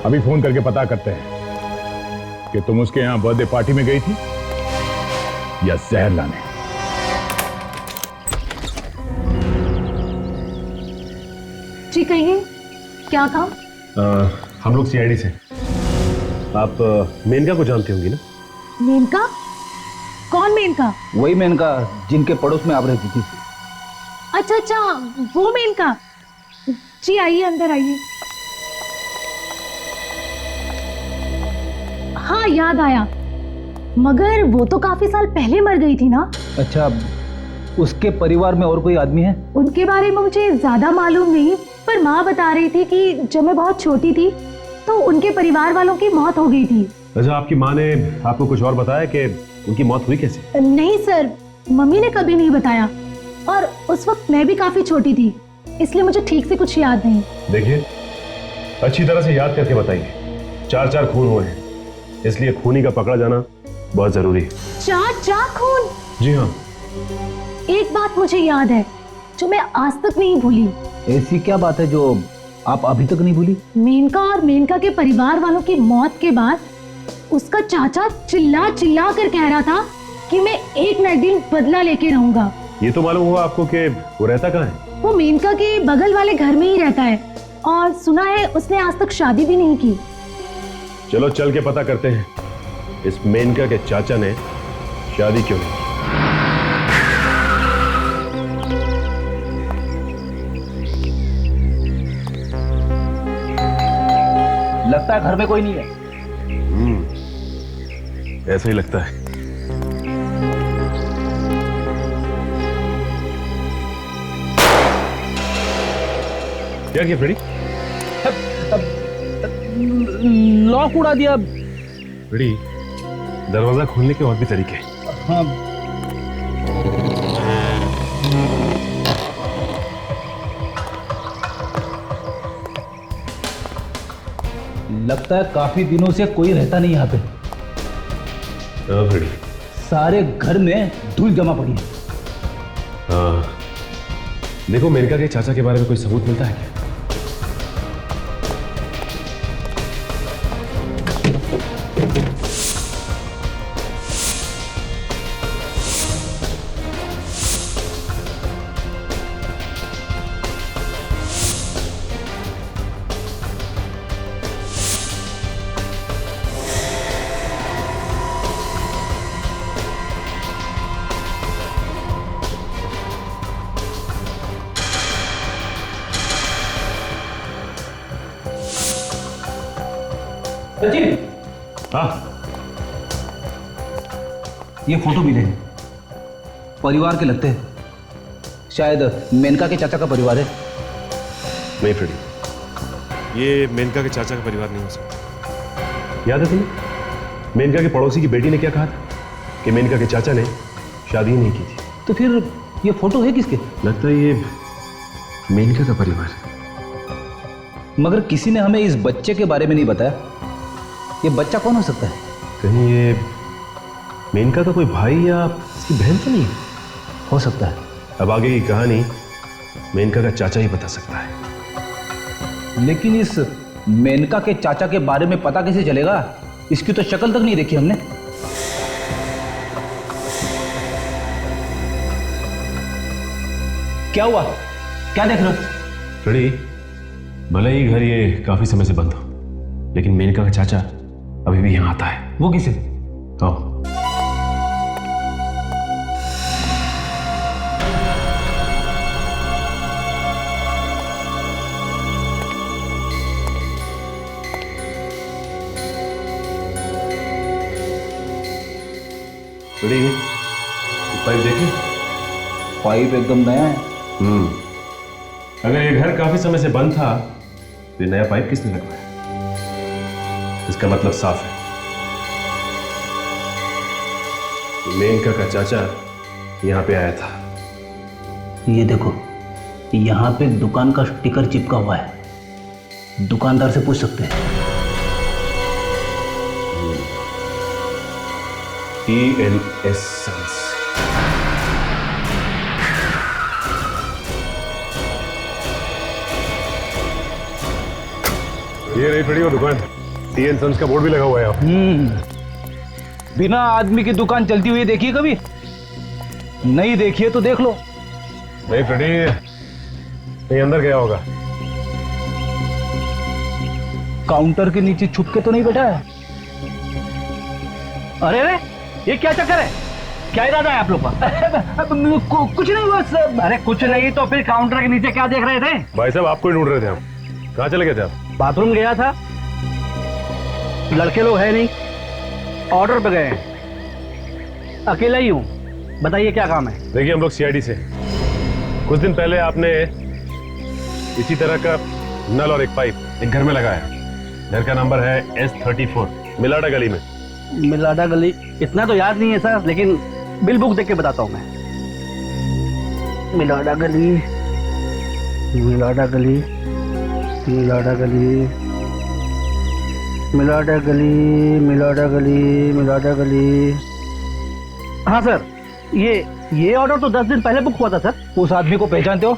अभी फोन करके पता करते हैं कि तुम उसके यहाँ बर्थडे पार्टी में गई थी या जहर लाने। जी कहिए, क्या काम? हम लोग सीआईडी से। आप मेनका को जानती होंगी ना? मेनका? कौन मेनका? वही मेनका जिनके पड़ोस में आप रहती थी। अच्छा अच्छा, वो मेनका। जी आइए, अंदर आइए। हाँ याद आया, मगर वो तो काफी साल पहले मर गई थी ना? अच्छा, उसके परिवार में और कोई आदमी है? उनके बारे में मुझे ज्यादा मालूम नहीं, पर माँ बता रही थी कि जब मैं बहुत छोटी थी तो उनके परिवार वालों की मौत हो गई थी। अच्छा, आपकी माँ ने आपको कुछ और बताया कि उनकी मौत हुई कैसे? नहीं सर, मम्मी ने कभी नहीं बताया, और उस वक्त मैं भी काफी छोटी थी, इसलिए मुझे ठीक से कुछ याद नहीं। देखिए, अच्छी तरह से याद करके बताइए। 4 खून हुए हैं, इसलिए खूनी का पकड़ा जाना बहुत जरूरी है। 4 खून? जी हाँ। एक बात मुझे याद है जो मैं आज तक नहीं भूली। ऐसी क्या बात है जो आप अभी तक नहीं भूली? मेनका और मेनका के परिवार वालों की मौत के बाद उसका चाचा चिल्ला चिल्ला कर कह रहा था कि मैं एक न एक दिन बदला लेके रहूंगा। ये तो मालूम हुआ आपको कि वो रहता कहाँ है? वो मेनका के बगल वाले घर में ही रहता है, और सुना है उसने आज तक शादी भी नहीं की। चलो चल के पता करते हैं इस मेनका के चाचा ने शादी क्यों नहीं की। लगता है घर में कोई नहीं है। ऐसा ही लगता है। क्या किया फ्रेडी? लॉक उड़ा दिया। फ्रेडी, दरवाजा खोलने के और भी तरीके हैं। हाँ। लगता है काफी दिनों से कोई रहता नहीं यहाँ पे। हाँ फ्रेडी, सारे घर में धूल जमा पड़ी है। हाँ, देखो मेनका के चाचा के बारे में कोई सबूत मिलता है क्या? सचिन, हाँ, ये फोटो मिले हैं, परिवार के लगते हैं। शायद मेनका के चाचा का परिवार है। नहीं फ्रेडी, ये मेनका के चाचा का परिवार नहीं हो सकता। याद है तुम्हें मेनका के पड़ोसी की बेटी ने क्या कहा था कि मेनका के चाचा ने शादी नहीं की थी? तो फिर ये फोटो है किसके? लगता है ये मेनका का परिवार है। मगर किसी ने हमें इस बच्चे के बारे में नहीं बताया। ये बच्चा कौन हो सकता है? कहीं ये मेनका का कोई भाई या इसकी बहन तो नहीं है? हो सकता है। अब आगे की कहानी मेनका का चाचा ही बता सकता है। लेकिन इस मेनका के चाचा के बारे में पता कैसे चलेगा? इसकी तो शक्ल तक नहीं देखी हमने। क्या हुआ? क्या देख रहे हो? फ्रेडी, भले ही घर ये काफी समय से बंद हो, लेकिन मेनका का चाचा अभी भी यहाँ आता है। वो किसे? आओ। फ्रेडी, पाइप देखिए। पाइप एकदम नया है। अगर ये घर काफी समय से बंद था तो ये नया पाइप किसने लगवाया? इसका मतलब साफ है, मेनका का चाचा यहाँ पे आया था। ये देखो, यहाँ पे दुकान का स्टिकर चिपका हुआ है। दुकानदार से पूछ सकते हैं। ENS Sons। ये रही फ्रेडी वो दुकान। EN Sons का बोर्ड भी लगा हुआ है। बिना आदमी की दुकान चलती हुई देखिए कभी? नहीं देखिए तो देख लो। नहीं फ्रेडी, ये अंदर गया होगा। काउंटर के नीचे छुप के तो नहीं बैठा है? अरे अरे, ये क्या चक्कर है? क्या इरादा है आप लोग का? कुछ नहीं बस। अरे कुछ नहीं तो फिर काउंटर के नीचे क्या देख रहे थे? भाई साहब, आपको ही ढूंढ रहे थे हम। कहाँ चले गए थे आप? बाथरूम गया था। लड़के लोग है नहीं, ऑर्डर पे गए हैं। अकेला ही हूँ। बताइए क्या काम है? देखिए, हम लोग CID से। कुछ दिन पहले आपने इसी तरह का नल और एक पाइप एक घर में लगाया। घर का नंबर है S34, मिलाडा गली में। मिलाडा गली? इतना तो याद नहीं है सर, लेकिन बिल बुक देख के बताता हूँ मैं। मिलाडा गली, मिलाडा गली, मिलाडा गली, मिलाडा गली, मिलाडा गली, मिलाडा गली। हाँ सर, ये ऑर्डर तो 10 दिन पहले बुक हुआ था सर। उस आदमी को पहचानते हो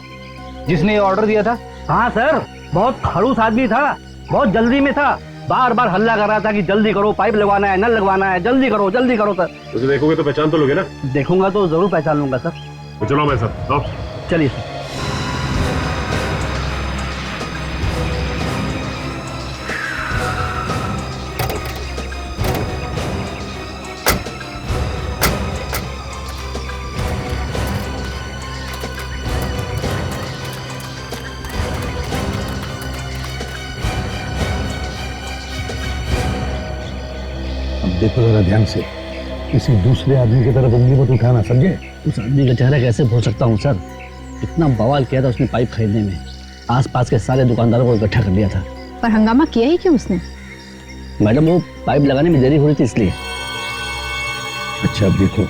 जिसने ये ऑर्डर दिया था? हाँ सर, बहुत खड़ूस आदमी था, बहुत जल्दी में था। बार बार हल्ला कर रहा था कि जल्दी करो, पाइप लगवाना है, नल लगवाना है, जल्दी करो सर। उसे देखोगे तो पहचान तो लोगे ना? देखूंगा तो जरूर पहचान लूंगा सर। तो चलो मैं सर। चलिए सर। देखो जरा ध्यान से, किसी दूसरे आदमी की तरफ उंगली मत उठाना, समझे? उस आदमी का चेहरा कैसे भूल सकता हूँ सर? इतना बवाल किया था उसने पाइप खरीदने में। आसपास के सारे दुकानदारों को इकट्ठा कर लिया था। पर हंगामा किया ही क्यों उसने? मैडम, वो पाइप लगाने में देरी हो रही थी इसलिए। अच्छा, अब देखो,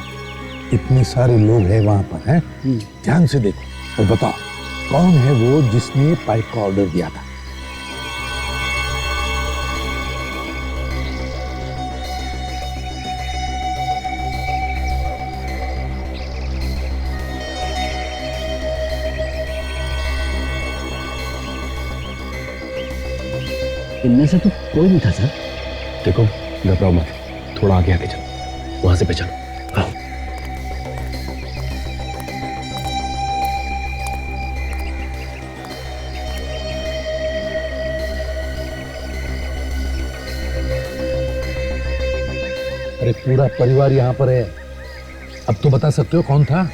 इतने सारे लोग हैं वहां पर, हैं? ध्यान से देखो और बताओ, कौन है वो जिसने पाइप का ऑर्डर दिया था? इनमें से तो कोई नहीं था सर। देखो, घबराओ मत, थोड़ा आगे चलो, वहां से पहचानो। हाँ। अरे पूरा परिवार यहाँ पर है, अब तो बता सकते हो कौन था?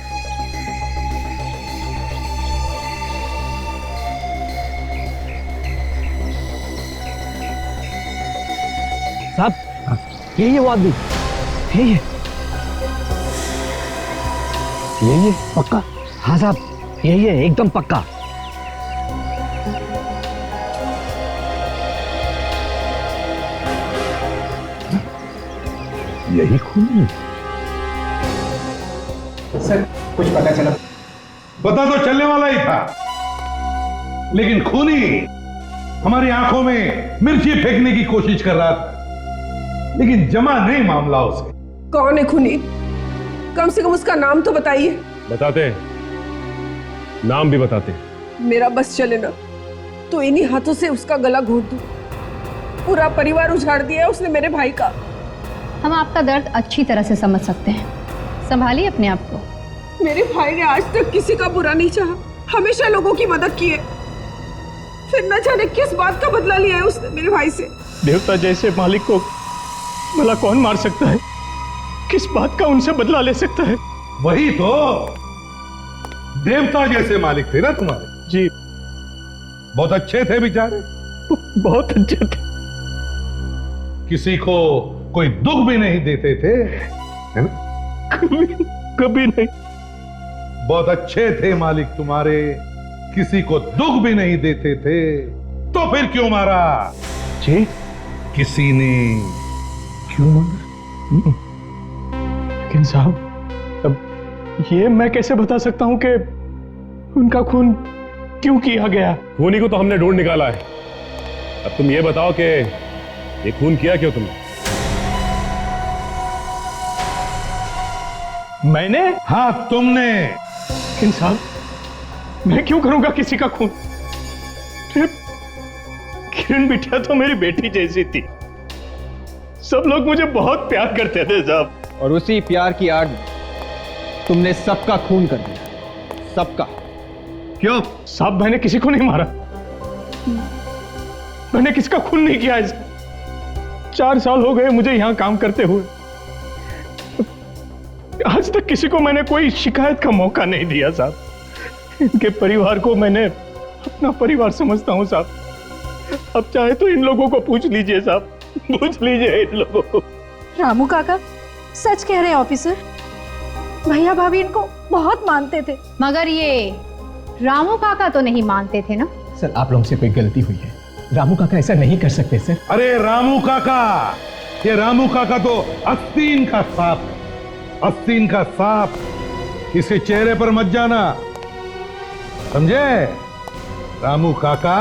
साहब, यही है वो आदमी। यही है पक्का? हाँ साहब, यही है, एकदम पक्का। यही खून? सर, कुछ पता चला? पता तो चलने वाला ही था, लेकिन खूनी हमारी आंखों में मिर्ची फेंकने की कोशिश कर रहा था, लेकिन जमा नहीं मामला उसे। कौन है खूनी? कम से कम उसका नाम तो बताइए। बताते हैं, नाम भी बताते हैं। मेरा बस चले ना तो इन्हीं हाथों से उसका गला घोट दूं। पूरा परिवार उजाड़ दिया है उसने मेरे भाई का। हम आपका दर्द अच्छी तरह से समझ सकते हैं, संभालिए अपने आप को। मेरे भाई ने आज तक किसी का बुरा नहीं चाहा, हमेशा लोगों की मदद की है। फिर न जाने किस बात का बदला लिया है उसने मेरे भाई से। देवता जैसे मालिक को भला कौन मार सकता है? किस बात का उनसे बदला ले सकता है? वही तो, देवता जैसे मालिक थे ना तुम्हारे। जी, बहुत अच्छे थे बेचारे, बहुत अच्छे थे। किसी को कोई दुख भी नहीं देते थे, है ना? कभी नहीं। बहुत अच्छे थे मालिक तुम्हारे, किसी को दुख भी नहीं देते थे, तो फिर क्यों मारा? जी, किसी ने क्यों मारा? लेकिन साहब, अब ये मैं कैसे बता सकता हूं कि उनका खून क्यों किया गया? खूनी को तो हमने ढूंढ निकाला है। अब तुम ये बताओ कि ये खून किया क्यों तुमने? मैंने? हाँ, तुमने। लेकिन साहब, मैं क्यों करूंगा किसी का खून? किरण बिटिया तो मेरी बेटी जैसी थी। सब लोग मुझे बहुत प्यार करते थे साहब। और उसी प्यार की आड़ तुमने सबका खून कर दिया, सबका। क्यों? साहब, मैंने किसी को नहीं मारा, मैंने किसका खून नहीं किया। 4 साल हो गए मुझे यहां काम करते हुए, आज तक किसी को मैंने कोई शिकायत का मौका नहीं दिया साहब। इनके परिवार को मैंने अपना परिवार समझता हूं साहब। अब चाहे तो इन लोगों को पूछ लीजिए साहब, पूछ लीजिए इन लोगों को। रामू काका सच कह रहे हैं ऑफिसर, भैया भाभी इनको बहुत मानते थे। मगर ये रामू काका तो नहीं मानते थे ना? सर, आप लोगों से कोई गलती हुई है। रामू काका ऐसा नहीं कर सकते सर। अरे रामू काका, ये रामू काका तो आस्तीन का सांप है, आस्तीन का सांप। इसके चेहरे पर मत जाना, समझे? रामू काका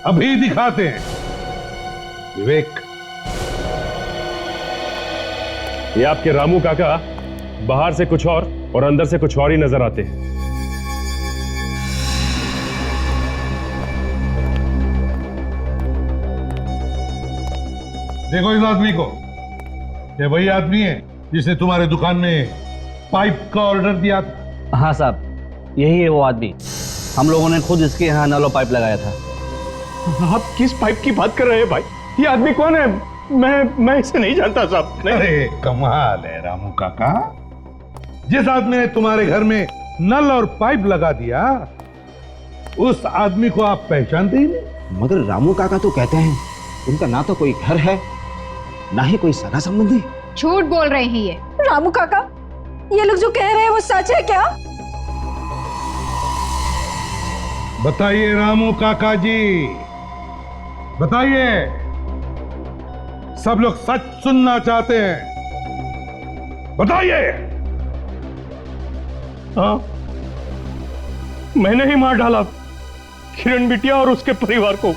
अभी दिखाते हैं विवेक। ये आपके रामू काका बाहर से कुछ और अंदर से कुछ और ही नजर आते हैं। देखो इस आदमी को, ये वही आदमी है जिसने तुम्हारे दुकान में पाइप का ऑर्डर दिया था। हाँ साहब, यही है वो आदमी। हम लोगों ने खुद इसके यहाँ नल और पाइप लगाया था। आप किस पाइप की बात कर रहे हैं भाई? ये आदमी कौन है? मैं इसे नहीं जानता साहब। अरे कमाल है रामू काका, जिस आदमी ने तुम्हारे घर में नल और पाइप लगा दिया, उस आदमी को आप पहचानते ही नहीं। मगर रामू काका तो कहते हैं उनका ना तो कोई घर है, ना ही कोई सगा संबंधी। झूठ बोल रहे हैं ये। रामू काका, ये लोग जो कह रहे हैं वो सच है क्या? बताइए रामू काका जी, बताइए। सब लोग सच सुनना चाहते हैं, बताइए। हाँ, मैंने ही मार डाला किरण बिटिया और उसके परिवार को।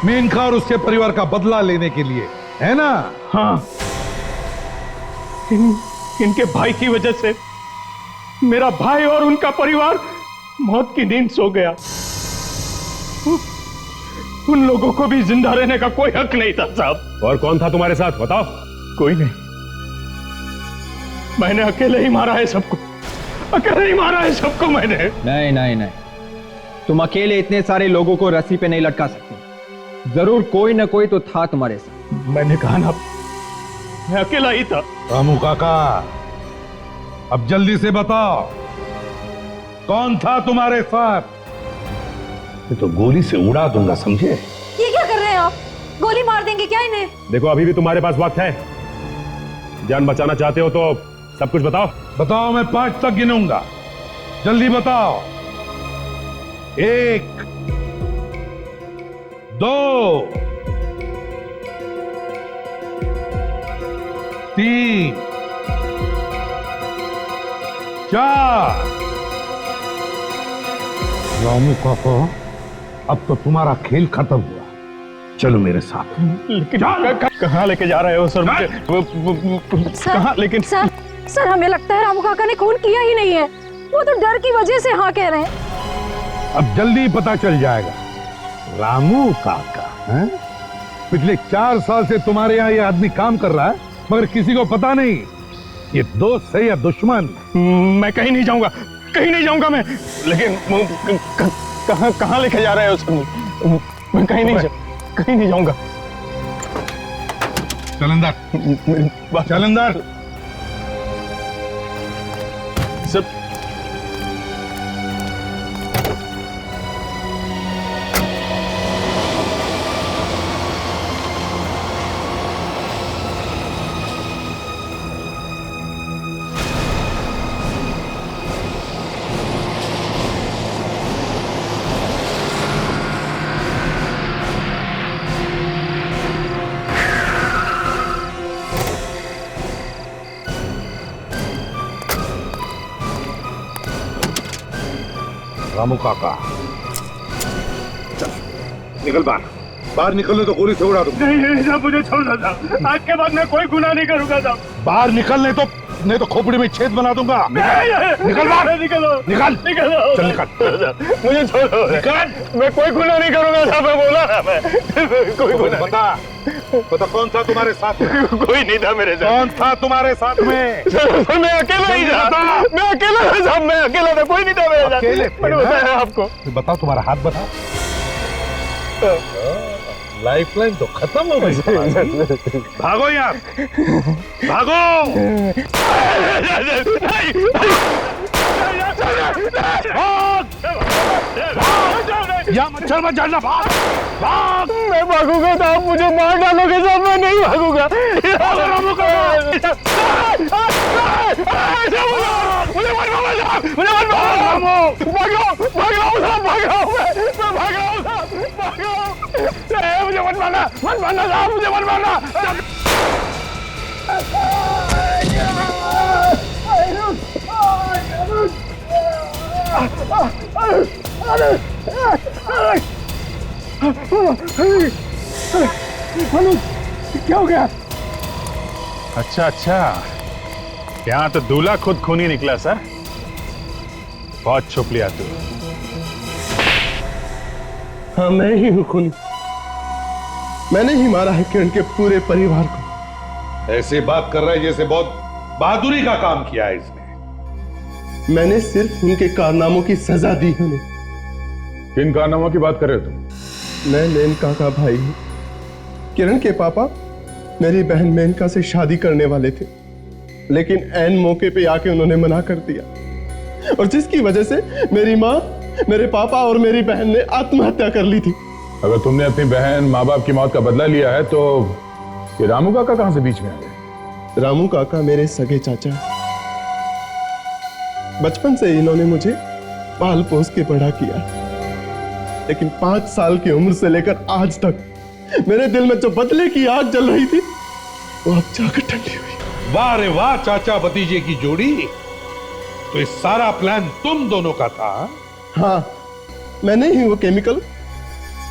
मेनका और उसके परिवार का बदला लेने के लिए, है ना? हाँ, इनके भाई की वजह से मेरा भाई और उनका परिवार मौत की नींद सो गया। उन लोगों को भी जिंदा रहने का कोई हक नहीं था साहब। और कौन था तुम्हारे साथ, बताओ? कोई नहीं, मैंने अकेले ही मारा है सबको, अकेले ही मारा है सबको मैंने। नहीं नहीं नहीं, तुम अकेले इतने सारे लोगों को रस्सी पे नहीं लटका सकते। जरूर कोई ना कोई तो था तुम्हारे साथ। मैंने कहा ना, मैं अकेला ही था। रामू काका, अब जल्दी से बताओ, कौन था तुम्हारे साथ? ये तो गोली से उड़ा दूंगा, समझे? ये क्या कर रहे हैं आप? गोली मार देंगे क्या इन्हें? देखो, अभी भी तुम्हारे पास वक्त है। जान बचाना चाहते हो तो सब कुछ बताओ। बताओ, मैं 5 तक गिनूंगा, जल्दी बताओ। 1 2 3 4। रामू काका, अब तो तुम्हारा खेल खत्म हुआ। चलो मेरे साथ। लेकिन कहाँ लेके जा रहे हो सर मुझे? कहाँ? लेकिन सर हमें लगता है रामू काका ने खून किया ही नहीं है। वो तो डर की वजह से हाँ कह रहे हैं। अब जल्दी पता चल जाएगा। रामू काका हैं? पिछले 4 साल से तुम्हारे यहाँ ये आदमी काम कर रहा है, मगर किसी को पता नहीं ये दोस्त है या दुश्मन। मैं कहीं नहीं जाऊंगा, कहीं नहीं जाऊंगा मैं। लेकिन कहाँ लेके जा रहे हो सर? मैं कहीं नहीं जाऊंगा। चल अंदर, चल अंदर। सब रामू काका चल निकल बाहर निकलने तो गोली से उड़ा दूंगा। नहीं साहब, मुझे छोड़ दो साहब। आज के बाद मैं कोई गुनाह नहीं करूंगा साहब। बाहर निकलने तो नहीं तो खोपड़ी में छेद बना दूंगा। निकल बाहर, निकलो निकल निकलो, चल निकल, मुझे छोड़ो, निकल। मैं कोई गुनाह नहीं करूंगा साहब, मैं बोला ना मैं कोई गुनाह। बता कौन था तुम्हारे साथ में? कोई नहीं था मेरे साथ। कौन था तुम्हारे साथ में? सर मैं अकेला ही था। मैं अकेला था साहब, मैं अकेला था, कोई नहीं था मेरे साथ। अकेले मैंने बताया आपको। बताओ तुम्हारा हाथ बताओ। लाइफलाइन तो खत्म हो गई। भागो यार, भागो। या मच्छर मत जाना, भाग भाग। मैं भागूंगा तो आप मुझे मार डालोगे साहब, मैं नहीं भागूंगा। मुझे मत मारना साहब, मुझे मत मारना। क्या हो गया? अच्छा, यहाँ तो दूल्हा खुद खूनी निकला सर। बहुत छुप लिया तू। हाँ मैं ही हूँ खूनी। मैंने ही मारा है किरण के पूरे परिवार को। ऐसे बात कर रहा है जैसे बहुत बहादुरी का काम किया है इसने। मैंने सिर्फ उनके कारनामों की सजा दी है उन्हें। किन कारनामों की बात कर रहे हो तुम? मैं मेनका का भाई हूं। किरण के पापा मेरी बहन मेनका से शादी करने वाले थे, लेकिन ऐन मौके पे आके उन्होंने मना कर दिया, और जिसकी वजह से मेरी माँ, मेरे पापा और मेरी बहन ने आत्महत्या कर ली थी। अगर तुमने अपनी बहन माँ बाप की मौत का बदला लिया है तो ये रामू काका कहां से बीच में आ गए? रामू काका मेरे सगे चाचा हैं। बचपन से इन्होंने मुझे पाल पोस के बड़ा किया, लेकिन 5 साल की उम्र से लेकर आज तक मेरे दिल में जो बदले की आग जल रही थी वो अब जाकर ठंडी हुई। वाह रे वाह, चाचा भतीजे की जोड़ी। तो इस सारा प्लान तुम दोनों का था? हाँ, मैंने ही वो केमिकल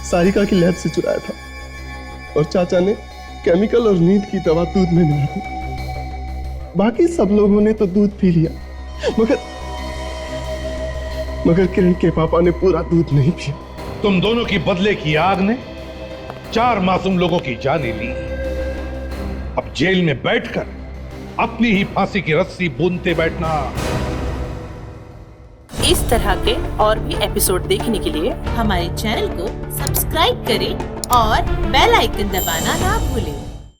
सारिका की लैब से चुराया था, और चाचा ने केमिकल और नींद की दवा दूध में मिला दी। बाकी सब लोगों ने तो दूध पी लिया, मगर किरण के पापा ने पूरा दूध नहीं पिया। तुम दोनों की बदले की आग ने 4 मासूम लोगों की जानें ली। अब जेल में बैठकर अपनी ही फांसी की रस्सी बूंदते बैठना। इस तरह के और भी एपिसोड देखने के लिए हमारे चैनल को सब्सक्राइब करें और बेल आइकन दबाना ना भूलें।